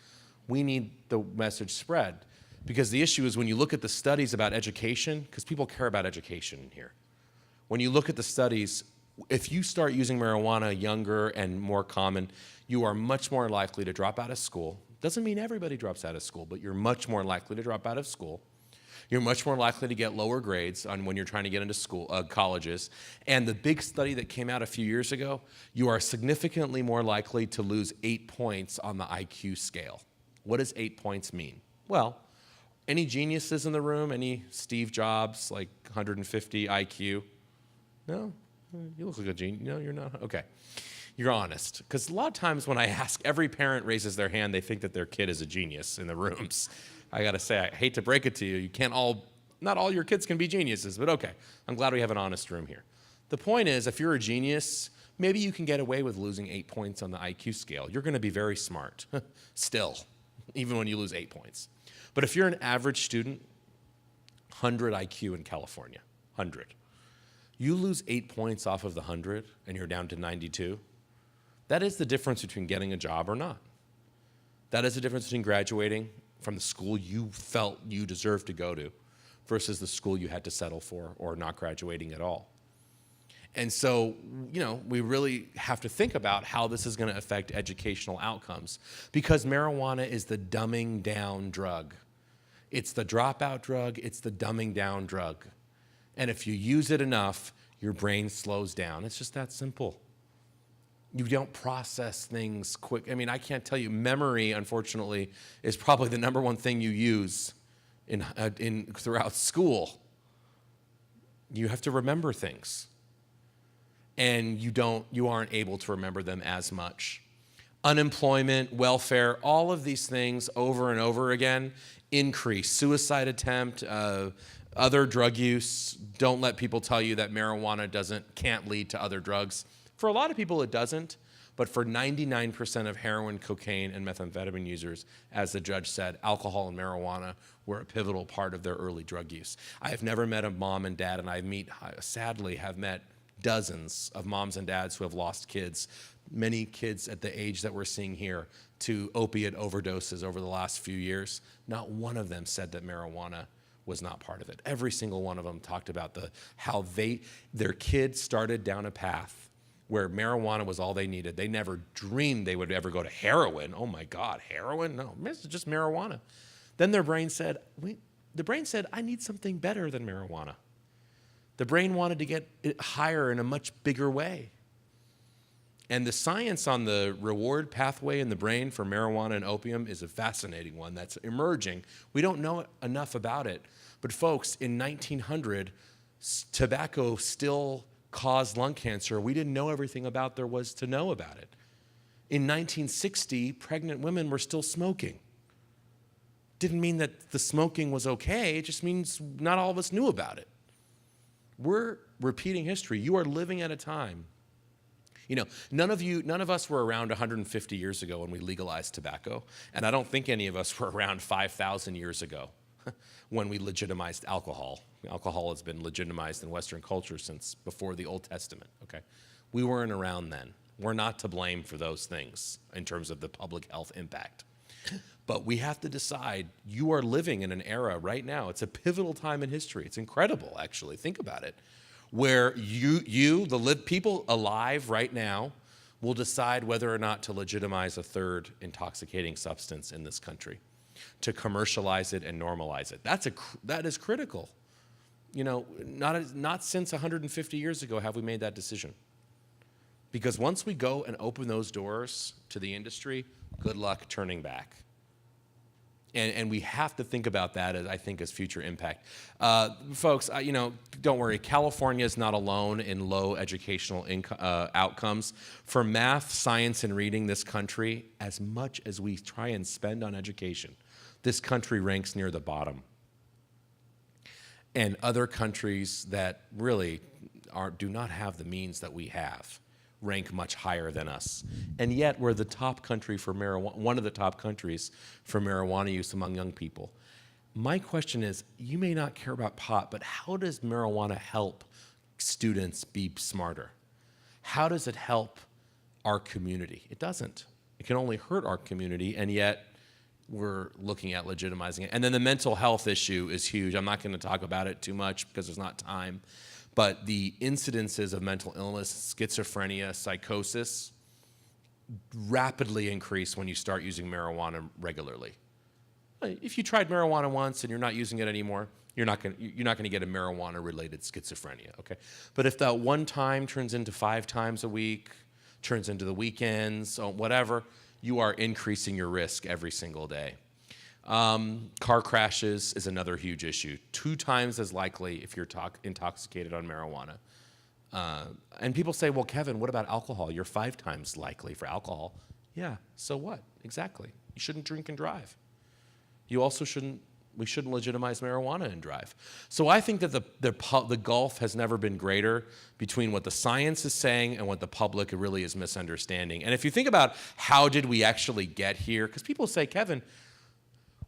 We need the message spread because the issue is when you look at the studies about education, because people care about education here. When you look at the studies, if you start using marijuana younger and more common, you are much more likely to drop out of school. Doesn't mean everybody drops out of school, but you're much more likely to drop out of school. You're much more likely to get lower grades when you're trying to get into colleges. And the big study that came out a few years ago, you are significantly more likely to lose 8 points on the IQ scale. What does 8 points mean? Well, Any geniuses in the room? Any Steve Jobs, like 150 IQ? No? You look like a genius. No, you're not. Okay. You're honest. Because a lot of times when I ask, every parent raises their hand, they think that their kid is a genius in the rooms. I got to say, I hate to break it to you. You can't not all your kids can be geniuses, but okay. I'm glad we have an honest room here. The point is, if you're a genius, maybe you can get away with losing 8 points on the IQ scale. You're going to be very smart, still, even when you lose 8 points. But if you're an average student, 100 IQ in California, 100. You lose 8 points off of the 100 and you're down to 92. That is the difference between getting a job or not. That is the difference between graduating from the school you felt you deserved to go to versus the school you had to settle for or not graduating at all. And so, we really have to think about how this is going to affect educational outcomes, because marijuana is the dumbing down drug. It's the dropout drug. It's the dumbing down drug. And if you use it enough, your brain slows down. It's just that simple. You don't process things quick. I mean, I can't tell you. Memory, unfortunately, is probably the number one thing you use throughout school. You have to remember things. And you aren't able to remember them as much. Unemployment, welfare, all of these things over and over again increase. Suicide attempt, other drug use. Don't let people tell you that marijuana can't lead to other drugs. For a lot of people, it doesn't. But for 99% of heroin, cocaine, and methamphetamine users, as the judge said, alcohol and marijuana were a pivotal part of their early drug use. I have never met a mom and dad, and I sadly have met dozens of moms and dads who have lost kids, many kids at the age that we're seeing here, to opiate overdoses over the last few years. Not one of them said that marijuana was not part of it. Every single one of them talked about how their kids started down a path where marijuana was all they needed. They never dreamed they would ever go to heroin. Oh my God, heroin? No, it's just marijuana. Then their brain said, I need something better than marijuana. The brain wanted to get it higher in a much bigger way. And the science on the reward pathway in the brain for marijuana and opium is a fascinating one that's emerging. We don't know enough about it. But folks, in 1900, tobacco still caused lung cancer. We didn't know everything there was to know about it. In 1960, pregnant women were still smoking. Didn't mean that the smoking was okay. It just means not all of us knew about it. We're repeating history. You are living at a time. None of us were around 150 years ago when we legalized tobacco, and I don't think any of us were around 5,000 years ago when we legitimized alcohol. Alcohol has been legitimized in Western culture since before the Old Testament, okay? We weren't around then. We're not to blame for those things in terms of the public health impact. But we have to decide, you are living in an era right now. It's a pivotal time in history. It's incredible, actually. Think about it. Where the people alive right now, will decide whether or not to legitimize a third intoxicating substance in this country, to commercialize it and normalize it. That is critical. Not since 150 years ago have we made that decision. Because once we go and open those doors to the industry, good luck turning back. And we have to think about that, as future impact. Folks, don't worry. California is not alone in low educational outcomes. For math, science, and reading, this country, as much as we try and spend on education, this country ranks near the bottom. And other countries that really do not have the means that we have rank much higher than us. And yet we're the top country for marijuana, one of the top countries for marijuana use among young people. My question is, you may not care about pot, but how does marijuana help students be smarter? How does it help our community? It doesn't. It can only hurt our community, and yet we're looking at legitimizing it. And then the mental health issue is huge. I'm not going to talk about it too much because there's not time. But the incidences of mental illness, schizophrenia, psychosis, rapidly increase when you start using marijuana regularly. If you tried marijuana once and you're not using it anymore, you're not going to get a marijuana-related schizophrenia, okay? But if that one time turns into 5 times a week, turns into the weekends, or whatever, you are increasing your risk every single day. Car crashes is another huge issue. 2 times as likely if you're intoxicated on marijuana. And people say, well, Kevin, what about alcohol? You're 5 times likely for alcohol. Yeah, so what? Exactly. You shouldn't drink and drive. We shouldn't legitimize marijuana and drive. So I think that the gulf has never been greater between what the science is saying and what the public really is misunderstanding. And if you think about how did we actually get here, because people say, Kevin,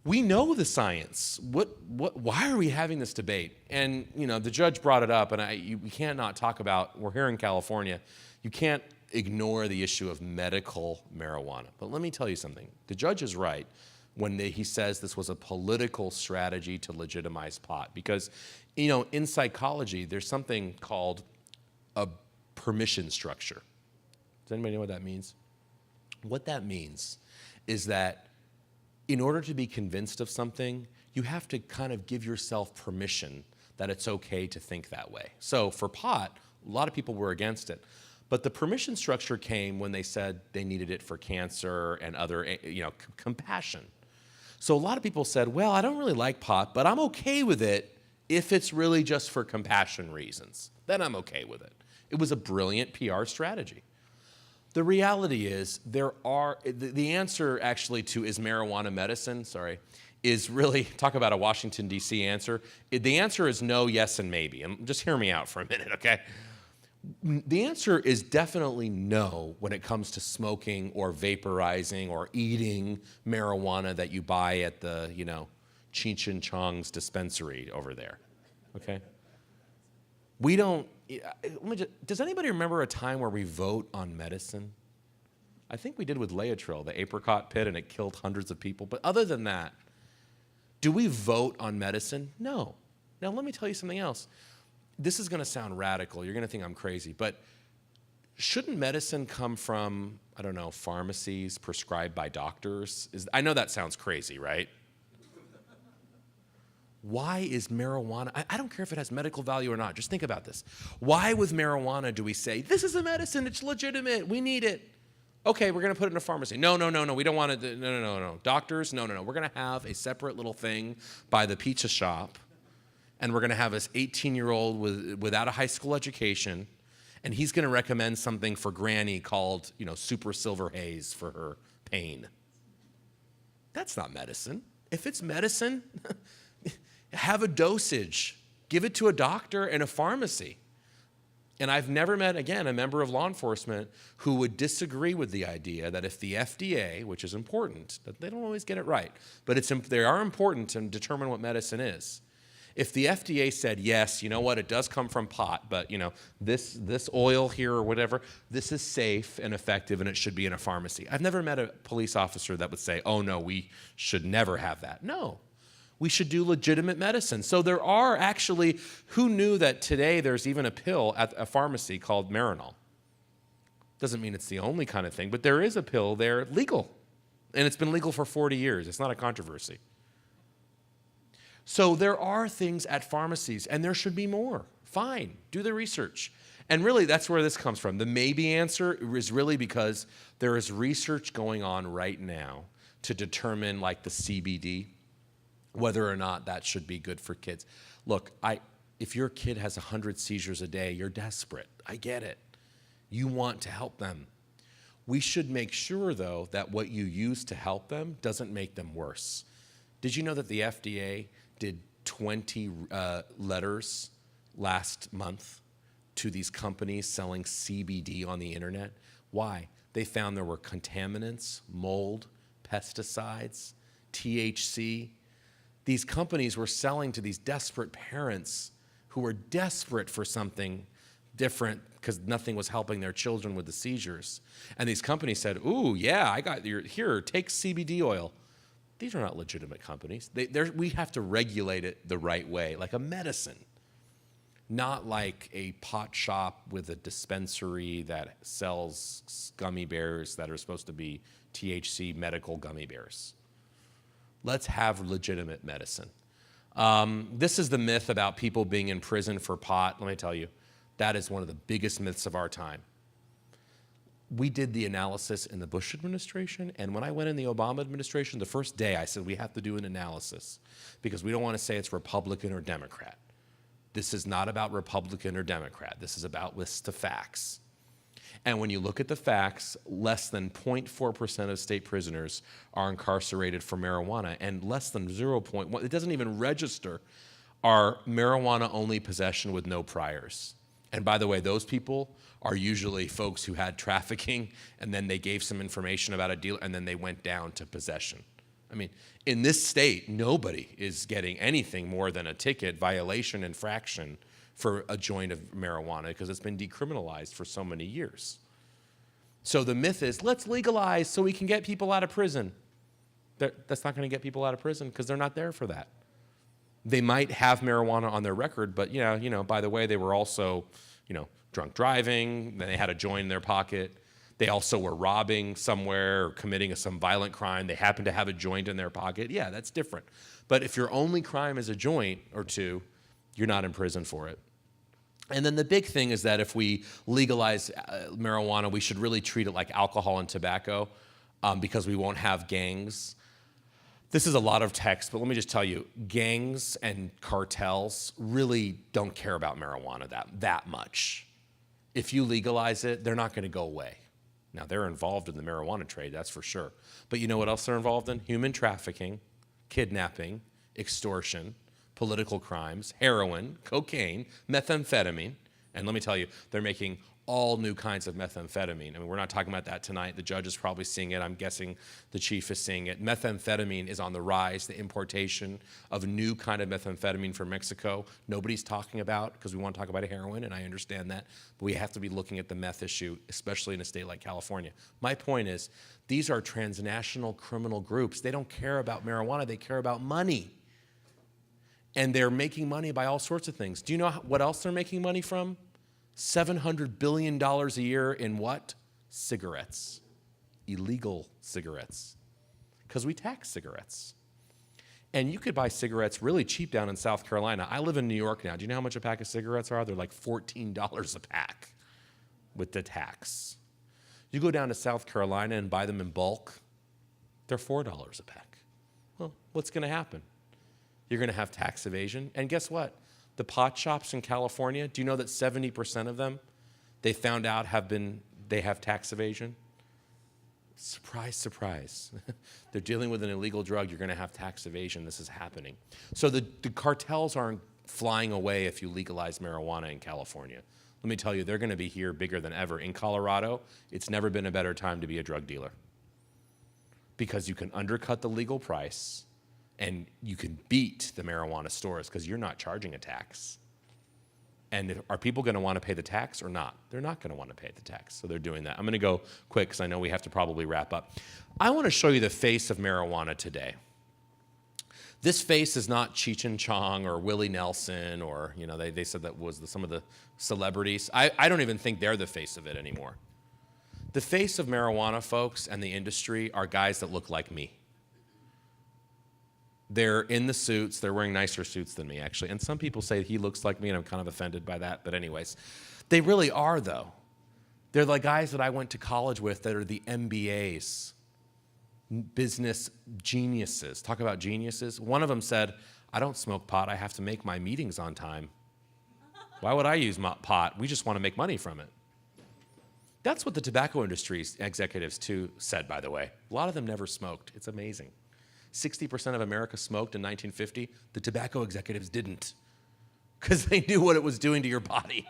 we know the science. Why are we having this debate? And the judge brought it up, and we can't not talk about. We're here in California. You can't ignore the issue of medical marijuana. But let me tell you something. The judge is right when he says this was a political strategy to legitimize pot, because in psychology there's something called a permission structure. Does anybody know what that means? What that means is that in order to be convinced of something, you have to kind of give yourself permission that it's okay to think that way. So for pot, a lot of people were against it. But the permission structure came when they said they needed it for cancer and other, compassion. So a lot of people said, well, I don't really like pot, but I'm okay with it if it's really just for compassion reasons. Then I'm okay with it. It was a brilliant PR strategy. The reality is the answer actually to is marijuana medicine, is really, talk about a Washington, D.C. answer. The answer is no, yes, and maybe. And just hear me out for a minute, okay? The answer is definitely no when it comes to smoking or vaporizing or eating marijuana that you buy at the, Cheech and Chong's dispensary over there, okay? We don't, does anybody remember a time where we vote on medicine? I think we did with Laetrile, the apricot pit, and it killed hundreds of people. But other than that, do we vote on medicine? No. Now, let me tell you something else. This is going to sound radical. You're going to think I'm crazy. But shouldn't medicine come from, pharmacies prescribed by doctors? I know that sounds crazy, right? Why is marijuana, I don't care if it has medical value or not, just think about this. Why with marijuana do we say, this is a medicine, it's legitimate, we need it? Okay, we're gonna put it in a pharmacy. No, we don't want it, no. Doctors, no. We're gonna have a separate little thing by the pizza shop, and we're gonna have this 18-year-old without a high school education, and he's gonna recommend something for Granny called, Super Silver Haze for her pain. That's not medicine. If it's medicine, have a dosage. Give it to a doctor and a pharmacy. And I've never met, again, a member of law enforcement who would disagree with the idea that if the FDA, which is important, that they don't always get it right, but they are important to determine what medicine is. If the FDA said, yes, you know what, it does come from pot, but this oil here or whatever, this is safe and effective and it should be in a pharmacy. I've never met a police officer that would say, oh no, we should never have that. No. We should do legitimate medicine. So there are actually, who knew that today there's even a pill at a pharmacy called Marinol? Doesn't mean it's the only kind of thing, but there is a pill there legal. And it's been legal for 40 years. It's not a controversy. So there are things at pharmacies, and there should be more. Fine, do the research. And really, that's where this comes from. The maybe answer is really because there is research going on right now to determine, like the CBD, whether or not that should be good for kids. Look, if your kid has 100 seizures a day, you're desperate. I get it. You want to help them. We should make sure, though, that what you use to help them doesn't make them worse. Did you know that the FDA did 20 letters last month to these companies selling CBD on the internet? Why? They found there were contaminants, mold, pesticides, THC. These companies were selling to these desperate parents who were desperate for something different because nothing was helping their children with the seizures. And these companies said, ooh, yeah, I got here, take CBD oil. These are not legitimate companies. We have to regulate it the right way, like a medicine, not like a pot shop with a dispensary that sells gummy bears that are supposed to be THC medical gummy bears. Let's have legitimate medicine. This is the myth about people being in prison for pot. Let me tell you, that is one of the biggest myths of our time. we did the analysis in the Bush administration, and when I went in the Obama administration, the first day I said we have to do an analysis because we don't want to say it's Republican or Democrat. This is not about Republican or Democrat. This is about lists of facts. And when you look at the facts, less than 0.4% of state prisoners are incarcerated for marijuana, and less than 0.1, it doesn't even register, are marijuana-only possession with no priors. And by the way, those people are usually folks who had trafficking, and then they gave some information about a dealer, and then they went down to possession. I mean, in this state, nobody is getting anything more than a ticket, violation, infraction for a joint of marijuana because it's been decriminalized for so many years. So the myth is, let's legalize so we can get people out of prison. That's not going to get people out of prison because they're not there for that. They might have marijuana on their record, but by the way, they were also, drunk driving, then they had a joint in their pocket. They also were robbing somewhere or committing some violent crime. They happen to have a joint in their pocket. Yeah, that's different. But if your only crime is a joint or two, you're not in prison for it. And then the big thing is that if we legalize marijuana, we should really treat it like alcohol and tobacco because we won't have gangs. This is a lot of text, but let me just tell you, gangs and cartels really don't care about marijuana that much. If you legalize it, they're not going to go away. Now, they're involved in the marijuana trade, that's for sure. But you know what else they're involved in? Human trafficking, kidnapping, extortion, political crimes, heroin, cocaine, methamphetamine. And let me tell you, they're making all new kinds of methamphetamine. I mean, we're not talking about that tonight. The judge is probably seeing it. I'm guessing the chief is seeing it. Methamphetamine is on the rise, the importation of a new kind of methamphetamine from Mexico. Nobody's talking about, because we want to talk about heroin, and I understand that, but we have to be looking at the meth issue, especially in a state like California. My point is, these are transnational criminal groups. They don't care about marijuana, they care about money. And they're making money by all sorts of things. Do you know what else they're making money from? $700 billion a year in what? Cigarettes. Illegal cigarettes. Because we tax cigarettes. And you could buy cigarettes really cheap down in South Carolina. I live in New York now. Do you know how much a pack of cigarettes are? They're like $14 a pack with the tax. You go down to South Carolina and buy them in bulk, they're $4 a pack. Well, what's going to happen? You're going to have tax evasion. And guess what? The pot shops in California, do you know that 70% of them, they found out they have tax evasion? Surprise, surprise. They're dealing with an illegal drug, you're gonna have tax evasion, this is happening. So the cartels aren't flying away if you legalize marijuana in California. Let me tell you, they're gonna be here bigger than ever. In Colorado, it's never been a better time to be a drug dealer because you can undercut the legal price and you can beat the marijuana stores because you're not charging a tax. And are people going to want to pay the tax or not? They're not going to want to pay the tax, so they're doing that. I'm going to go quick because I know we have to probably wrap up. I want to show you the face of marijuana today. This face is not Cheech and Chong or Willie Nelson or, they said that was some of the celebrities. I don't even think they're the face of it anymore. The face of marijuana, folks, and the industry are guys that look like me. They're in the suits. They're wearing nicer suits than me, actually. And some people say he looks like me, and I'm kind of offended by that. But anyways, they really are, though. They're the guys that I went to college with that are the MBAs, business geniuses. Talk about geniuses. One of them said, I don't smoke pot. I have to make my meetings on time. Why would I use pot? We just want to make money from it. That's what the tobacco industry's executives, too, said, by the way. A lot of them never smoked. It's amazing. 60% of America smoked in 1950. The tobacco executives didn't because they knew what it was doing to your body.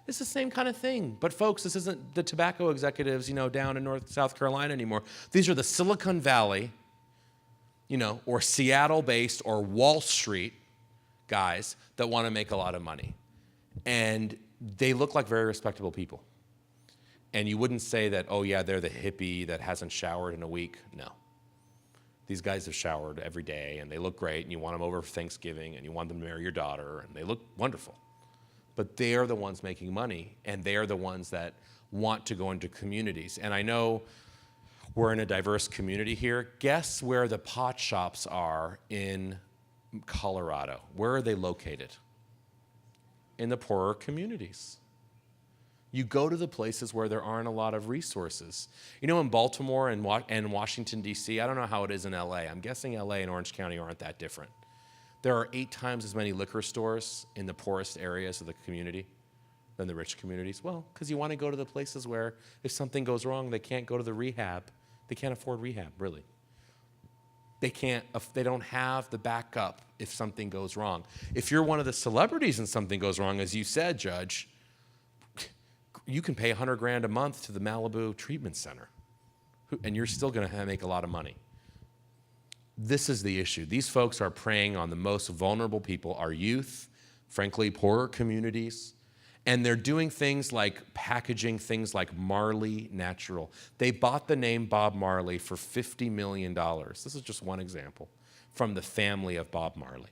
It's the same kind of thing. But folks, this isn't the tobacco executives, down in South Carolina anymore. These are the Silicon Valley, or Seattle-based or Wall Street guys that want to make a lot of money. And they look like very respectable people. And you wouldn't say that, oh yeah, they're the hippie that hasn't showered in a week. No. These guys have showered every day, and they look great, and you want them over for Thanksgiving, and you want them to marry your daughter, and they look wonderful. But they are the ones making money, and they are the ones that want to go into communities. And I know we're in a diverse community here. Guess where the pot shops are in Colorado? Where are they located? In the poorer communities. You go to the places where there aren't a lot of resources. You know, in Baltimore and Washington, D.C., I don't know how it is in L.A. I'm guessing L.A. and Orange County aren't that different. There are 8 times as many liquor stores in the poorest areas of the community than the rich communities. Well, because you want to go to the places where if something goes wrong, they can't go to the rehab. They can't afford rehab, really. They don't have the backup if something goes wrong. If you're one of the celebrities and something goes wrong, as you said, Judge, you can pay $100,000 a month to the Malibu Treatment Center, and you're still going to make a lot of money. This is the issue. These folks are preying on the most vulnerable people, our youth, frankly, poorer communities, and they're doing things like packaging things like Marley Natural. They bought the name Bob Marley for $50 million. This is just one example from the family of Bob Marley.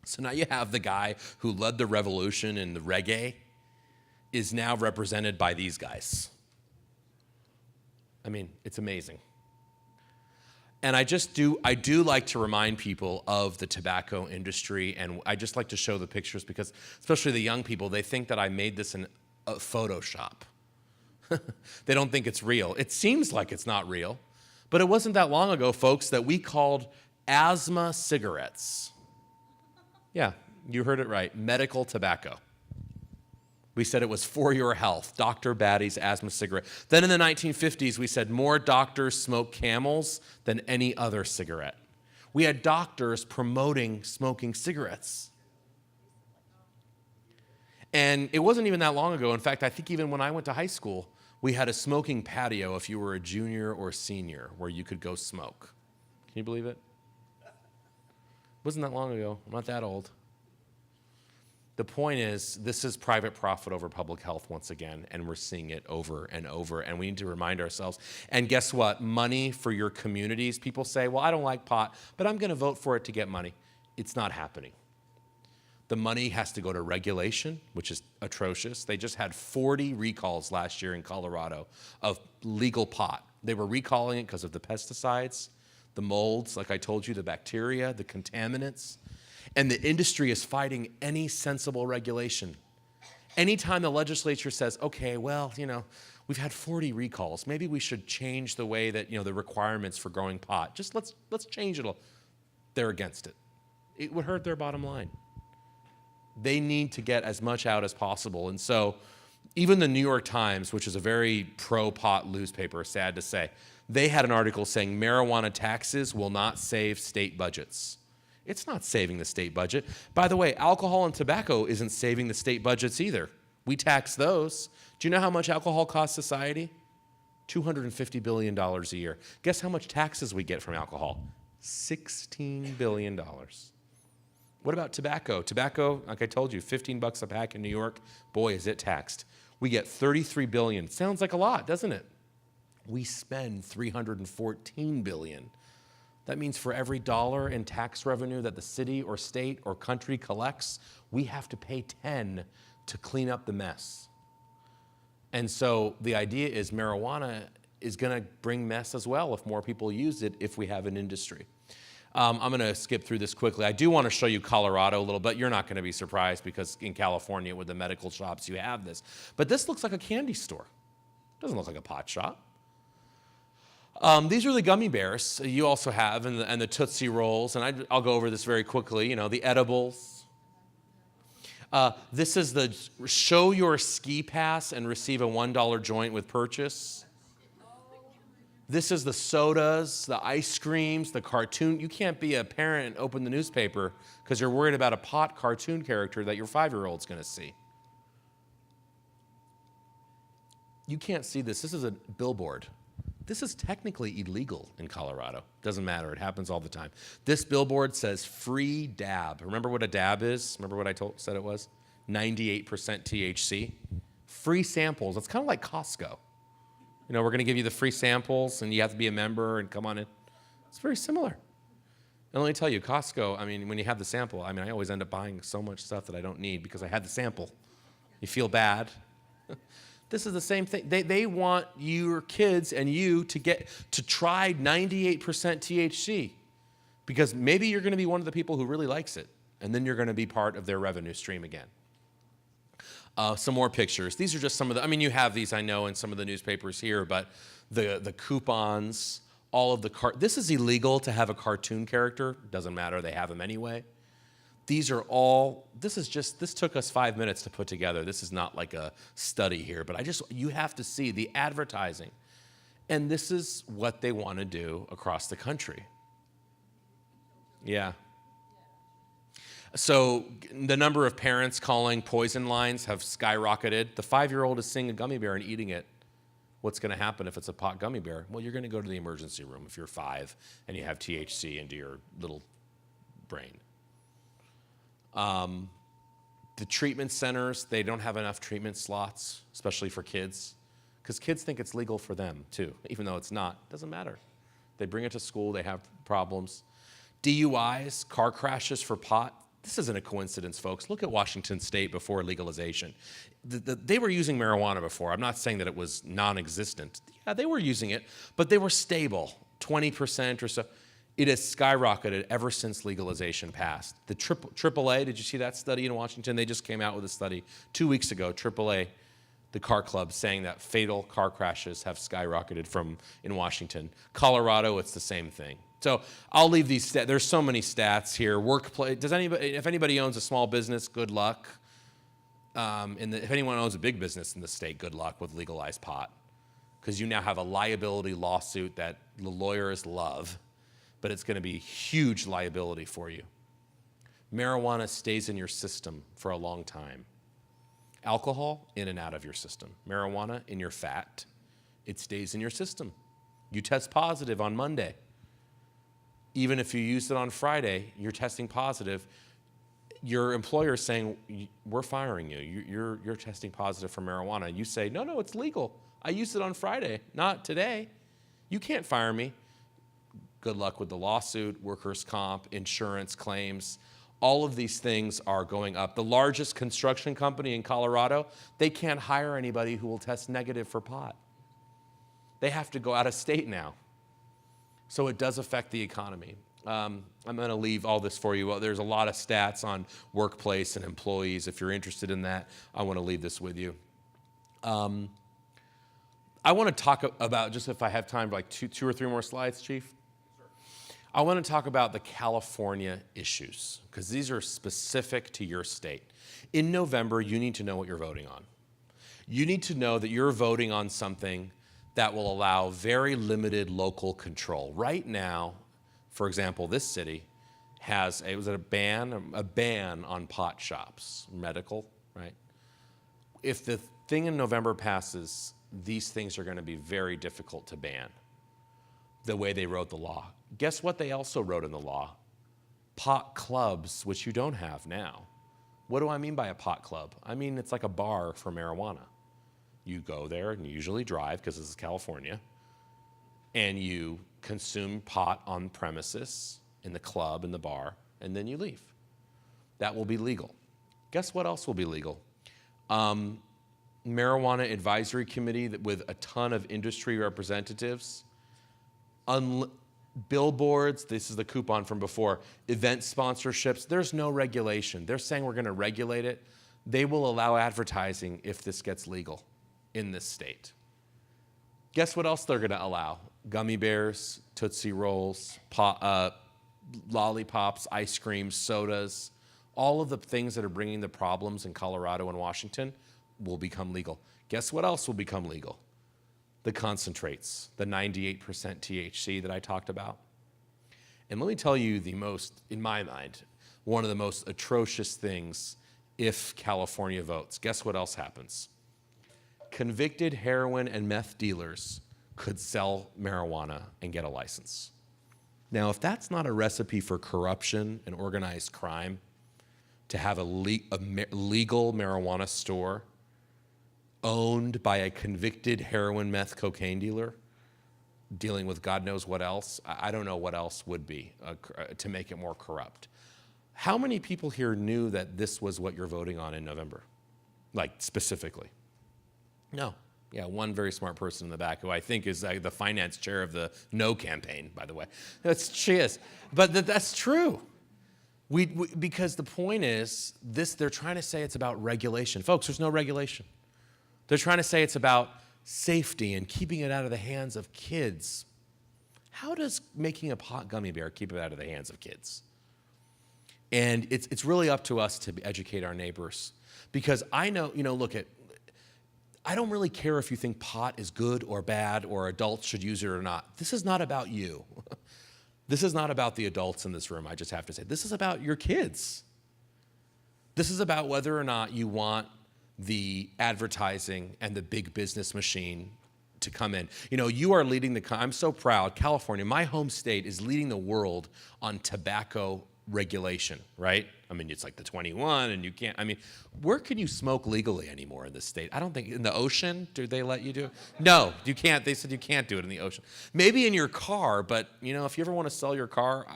So now you have the guy who led the revolution in the reggae is now represented by these guys. I mean, it's amazing. And I do like to remind people of the tobacco industry, and I just like to show the pictures because, especially the young people, they think that I made this in Photoshop. They don't think it's real. It seems like it's not real, but it wasn't that long ago, folks, that we called asthma cigarettes. Yeah, you heard it right, medical tobacco. We said it was for your health, Dr. Batty's asthma cigarette. Then in the 1950s, we said more doctors smoke Camels than any other cigarette. We had doctors promoting smoking cigarettes. And it wasn't even that long ago. In fact, I think even when I went to high school, we had a smoking patio if you were a junior or senior where you could go smoke. Can you believe it? Wasn't that long ago. I'm not that old. The point is, this is private profit over public health once again, and we're seeing it over and over, and we need to remind ourselves. And guess what? Money for your communities. People say, well, I don't like pot, but I'm going to vote for it to get money. It's not happening. The money has to go to regulation, which is atrocious. They just had 40 recalls last year in Colorado of legal pot. They were recalling it because of the pesticides, the molds, like I told you, the bacteria, the contaminants. And the industry is fighting any sensible regulation. Anytime the legislature says, okay, well, we've had 40 recalls. Maybe we should change the way that, the requirements for growing pot. Just let's change it. They're against it. It would hurt their bottom line. They need to get as much out as possible. And so even the New York Times, which is a very pro-pot newspaper, sad to say, they had an article saying marijuana taxes will not save state budgets. It's not saving the state budget. By the way, alcohol and tobacco isn't saving the state budgets either. We tax those. Do you know how much alcohol costs society? $250 billion a year. Guess how much taxes we get from alcohol? $16 billion. What about tobacco? Tobacco, like I told you, $15 a pack in New York. Boy, is it taxed. We get $33 billion. Sounds like a lot, doesn't it? We spend $314 billion. That means for every dollar in tax revenue that the city or state or country collects, we have to pay 10 to clean up the mess. And so the idea is marijuana is going to bring mess as well if more people use it, if we have an industry. I'm going to skip through this quickly. I do want to show you Colorado a little bit. You're not going to be surprised because in California with the medical shops, you have this. But this looks like a candy store. It doesn't look like a pot shop. These are the gummy bears you also have, and the Tootsie Rolls, and I'll go over this very quickly, the edibles. This is the show your ski pass and receive a $1 joint with purchase. This is the sodas, the ice creams, the cartoon. You can't be a parent and open the newspaper because you're worried about a pot cartoon character that your 5-year-old's going to see. You can't see this. This is a billboard. This is technically illegal in Colorado. Doesn't matter. It happens all the time. This billboard says free dab. Remember what a dab is? Remember what I said it was? 98% THC. Free samples. It's kind of like Costco. We're going to give you the free samples, and you have to be a member and come on in. It's very similar. And let me tell you, Costco, when you have the sample, I always end up buying so much stuff that I don't need because I had the sample. You feel bad. This is the same thing. They want your kids and you to try 98% THC because maybe you're going to be one of the people who really likes it, and then you're going to be part of their revenue stream again. Some more pictures. These are just some of the, I mean, you have these, I know, in some of the newspapers here, but the coupons, all of the this is illegal to have a cartoon character. Doesn't matter, they have them anyway. These are all, this took us 5 minutes to put together. This is not like a study here, but you have to see the advertising. And this is what they want to do across the country. Yeah. So the number of parents calling poison lines have skyrocketed. The 5-year-old is seeing a gummy bear and eating it. What's going to happen if it's a pot gummy bear? Well, you're going to go to the emergency room if you're 5 and you have THC into your little brain. The treatment centers, they don't have enough treatment slots, especially for kids, because kids think it's legal for them too, even though it's not. It doesn't matter. They bring it to school, they have problems. DUIs, car crashes for pot. This isn't a coincidence, folks. Look at Washington State before legalization. They were using marijuana before. I'm not saying that it was non-existent. Yeah, they were using it, but they were stable, 20% or so. It has skyrocketed ever since legalization passed. The AAA, did you see that study in Washington? They just came out with a study 2 weeks ago, AAA, the car club, saying that fatal car crashes have skyrocketed in Washington. Colorado, it's the same thing. So I'll leave these stats. There's so many stats here. Workplace. If anybody owns a small business, good luck. If anyone owns a big business in the state, good luck with legalized pot, because you now have a liability lawsuit that the lawyers love, but it's going to be huge liability for you. Marijuana stays in your system for a long time. Alcohol, in and out of your system. Marijuana, in your fat. It stays in your system. You test positive on Monday. Even if you used it on Friday, you're testing positive. Your employer is saying, we're firing you. You're testing positive for marijuana. You say, no, it's legal. I used it on Friday, not today. You can't fire me. Good luck with the lawsuit, workers' comp, insurance claims. All of these things are going up. The largest construction company in Colorado, they can't hire anybody who will test negative for pot. They have to go out of state now. So it does affect the economy. I'm going to leave all this for you. Well, there's a lot of stats on workplace and employees. If you're interested in that, I want to leave this with you. I want to talk about, just if I have time, like two or three more slides, Chief. I want to talk about the California issues, because these are specific to your state. In November, you need to know what you're voting on. You need to know that you're voting on something that will allow very limited local control. Right now, for example, this city has a ban on pot shops, medical, right? If the thing in November passes, these things are going to be very difficult to ban, the way they wrote the law. Guess what they also wrote in the law? Pot clubs, which you don't have now. What do I mean by a pot club? I mean it's like a bar for marijuana. You go there and you usually drive, because this is California, and you consume pot on premises in the club, in the bar, and then you leave. That will be legal. Guess what else will be legal? Marijuana Advisory Committee with a ton of industry representatives. Billboards, this is the coupon from before, event sponsorships, there's no regulation. They're saying we're going to regulate it. They will allow advertising if this gets legal in this state. Guess what else they're going to allow? Gummy bears, Tootsie Rolls, lollipops, ice cream, sodas. All of the things that are bringing the problems in Colorado and Washington will become legal. Guess what else will become legal? The concentrates, the 98% THC that I talked about. And let me tell you in my mind, one of the most atrocious things if California votes. Guess what else happens? Convicted heroin and meth dealers could sell marijuana and get a license. Now, if that's not a recipe for corruption and organized crime, to have a legal marijuana store owned by a convicted heroin, meth, cocaine dealer, dealing with God knows what else, I don't know what else would be to make it more corrupt. How many people here knew that this was what you're voting on in November? Like, specifically? No. Yeah, one very smart person in the back, who I think is the finance chair of the No campaign, by the way. She is. But that's true. Because the point is, they're trying to say it's about regulation. Folks, there's no regulation. They're trying to say it's about safety and keeping it out of the hands of kids. How does making a pot gummy bear keep it out of the hands of kids? And it's really up to us to educate our neighbors. Because I know, I don't really care if you think pot is good or bad or adults should use it or not. This is not about you. This is not about the adults in this room, I just have to say. This is about your kids. This is about whether or not you want the advertising and the big business machine to come in. You are leading I'm so proud. California, my home state, is leading the world on tobacco regulation, right? It's like the 21 and you can't, where can you smoke legally anymore in this state? I don't think, in the ocean, do they let you do it? No, you can't. They said you can't do it in the ocean. Maybe in your car, but if you ever want to sell your car,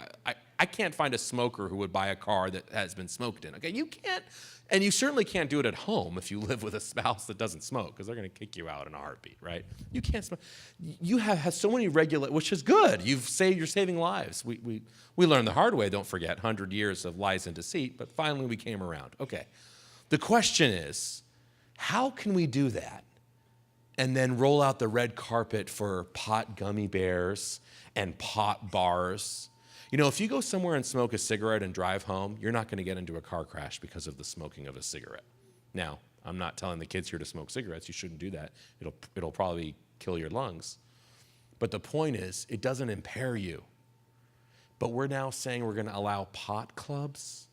I can't find a smoker who would buy a car that has been smoked in, okay? You can't, and you certainly can't do it at home if you live with a spouse that doesn't smoke, because they're going to kick you out in a heartbeat, right? You can't smoke. You have so many which is good. You're saving lives. We learned the hard way, don't forget, 100 years of lies and deceit, but finally we came around. Okay. The question is, how can we do that and then roll out the red carpet for pot gummy bears and pot bars? If you go somewhere and smoke a cigarette and drive home, you're not going to get into a car crash because of the smoking of a cigarette. Now, I'm not telling the kids here to smoke cigarettes. You shouldn't do that. It'll probably kill your lungs. But the point is, it doesn't impair you. But we're now saying we're going to allow pot clubs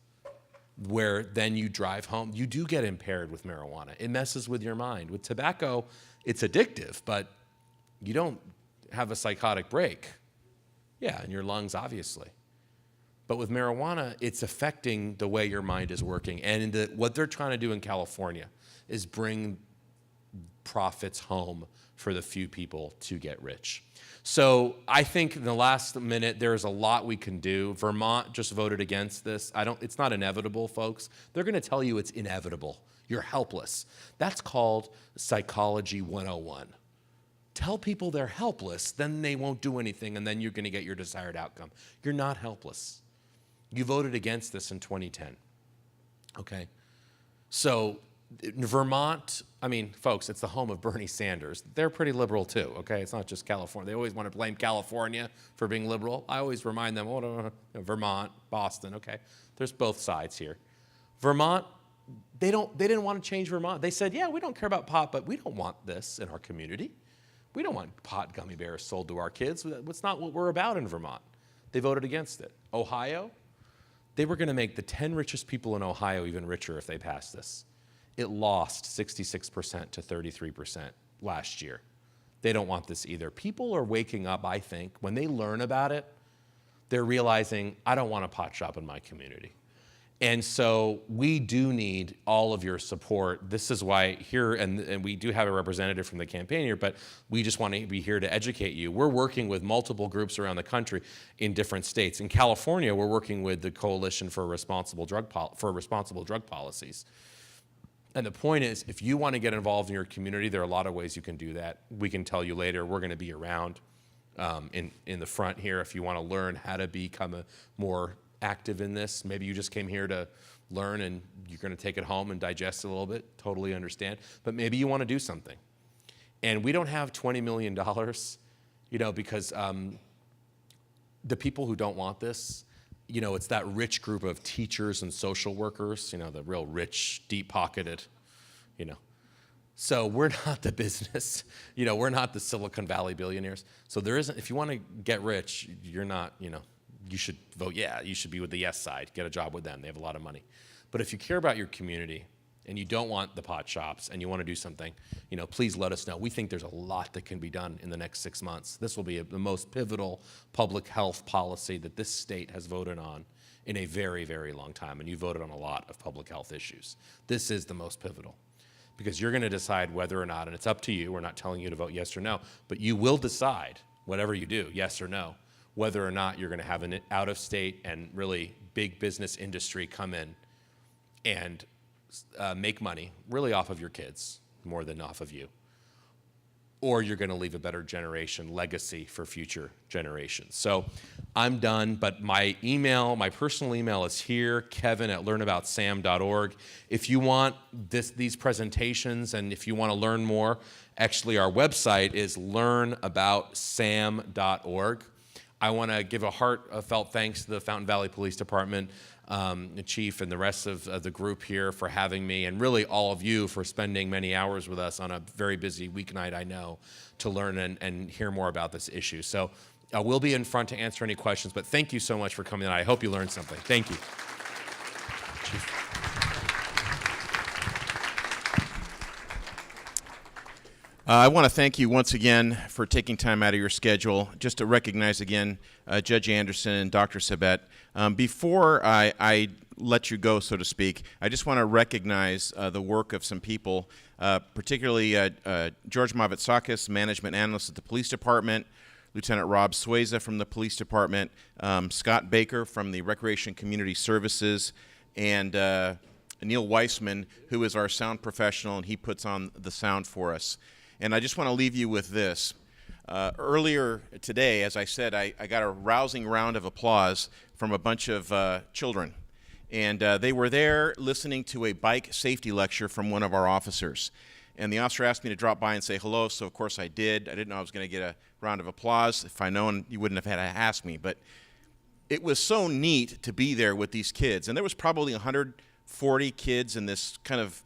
where then you drive home. You do get impaired with marijuana. It messes with your mind. With tobacco, it's addictive, but you don't have a psychotic break. Yeah, in your lungs, obviously. But with marijuana, it's affecting the way your mind is working. And what they're trying to do in California is bring profits home for the few people to get rich. So I think in the last minute, there's a lot we can do. Vermont just voted against this. It's not inevitable, folks. They're going to tell you it's inevitable. You're helpless. That's called Psychology 101. Tell people they're helpless, then they won't do anything, and then you're going to get your desired outcome. You're not helpless. You voted against this in 2010, okay? So Vermont, folks, it's the home of Bernie Sanders. They're pretty liberal too, okay? It's not just California. They always want to blame California for being liberal. I always remind them, Vermont, Boston, okay? There's both sides here. Vermont, they didn't want to change Vermont. They said, yeah, we don't care about pot, but we don't want this in our community. We don't want pot gummy bears sold to our kids. That's not what we're about in Vermont. They voted against it. Ohio, they were going to make the 10 richest people in Ohio even richer if they passed this. It lost 66% to 33% last year. They don't want this either. People are waking up, I think, when they learn about it, they're realizing, I don't want a pot shop in my community. And so we do need all of your support. This is why here, and we do have a representative from the campaign here, but we just want to be here to educate you. We're working with multiple groups around the country in different states. In California, we're working with the Coalition for Responsible Drug Policies. And the point is, if you want to get involved in your community, there are a lot of ways you can do that. We can tell you later. We're going to be around in the front here if you want to learn how to become a more active in this. Maybe you just came here to learn and you're going to take it home and digest it a little bit. Totally understand. But maybe you want to do something. And we don't have $20 million, because the people who don't want this, it's that rich group of teachers and social workers, the real rich, deep-pocketed, So we're not the business, we're not the Silicon Valley billionaires. So there isn't, if you want to get rich, you're not, you should vote, you should be with the yes side, get a job with them, they have a lot of money. But if you care about your community and you don't want the pot shops and you want to do something, please let us know. We think there's a lot that can be done in the next 6 months. This will be the most pivotal public health policy that this state has voted on in a very, very long time. And you voted on a lot of public health issues. This is the most pivotal because you're going to decide whether or not, and it's up to you, we're not telling you to vote yes or no, but you will decide, whatever you do, yes or no, whether or not you're going to have an out-of-state and really big business industry come in and make money really off of your kids more than off of you, or you're going to leave a better generation legacy for future generations. So I'm done, but my personal email is here, kevin@learnaboutsam.org. If you want these presentations and if you want to learn more, actually our website is learnaboutsam.org. I want to give a heartfelt thanks to the Fountain Valley Police Department, the chief and the rest of the group here for having me, and really all of you for spending many hours with us on a very busy weeknight, I know, to learn and hear more about this issue. So we'll be in front to answer any questions, but thank you so much for coming in. I hope you learned something. Thank you. Chief. I want to thank you once again for taking time out of your schedule. Just to recognize again Judge Anderson and Dr. Sabet. Before I let you go, so to speak, I just want to recognize the work of some people, particularly George Mavitsakis, management analyst at the police department, Lieutenant Rob Sueza from the police department, Scott Baker from the Recreation Community Services, and Neil Weissman, who is our sound professional, and he puts on the sound for us. And I just want to leave you with this. Earlier today, as I said, I got a rousing round of applause from a bunch of children. And they were there listening to a bike safety lecture from one of our officers. And the officer asked me to drop by and say hello, so of course I did. I didn't know I was going to get a round of applause. If I'd known, you wouldn't have had to ask me. But it was so neat to be there with these kids. And there was probably 140 kids in this kind of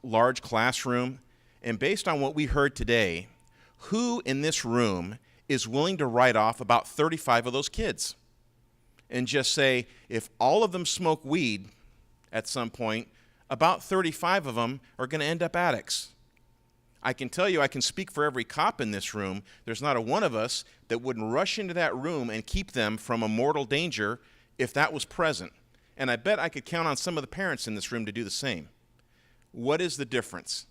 large classroom. And based on what we heard today, who in this room is willing to write off about 35 of those kids and just say, if all of them smoke weed at some point, about 35 of them are going to end up addicts? I can tell you, I can speak for every cop in this room, there's not a one of us that wouldn't rush into that room and keep them from a mortal danger if that was present. And I bet I could count on some of the parents in this room to do the same. What is the difference?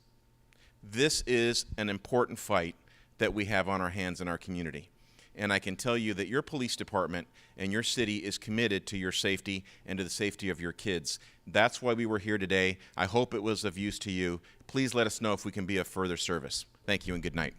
This is an important fight that we have on our hands in our community. And I can tell you that your police department and your city is committed to your safety and to the safety of your kids. That's why we were here today. I hope it was of use to you. Please let us know if we can be of further service. Thank you and good night.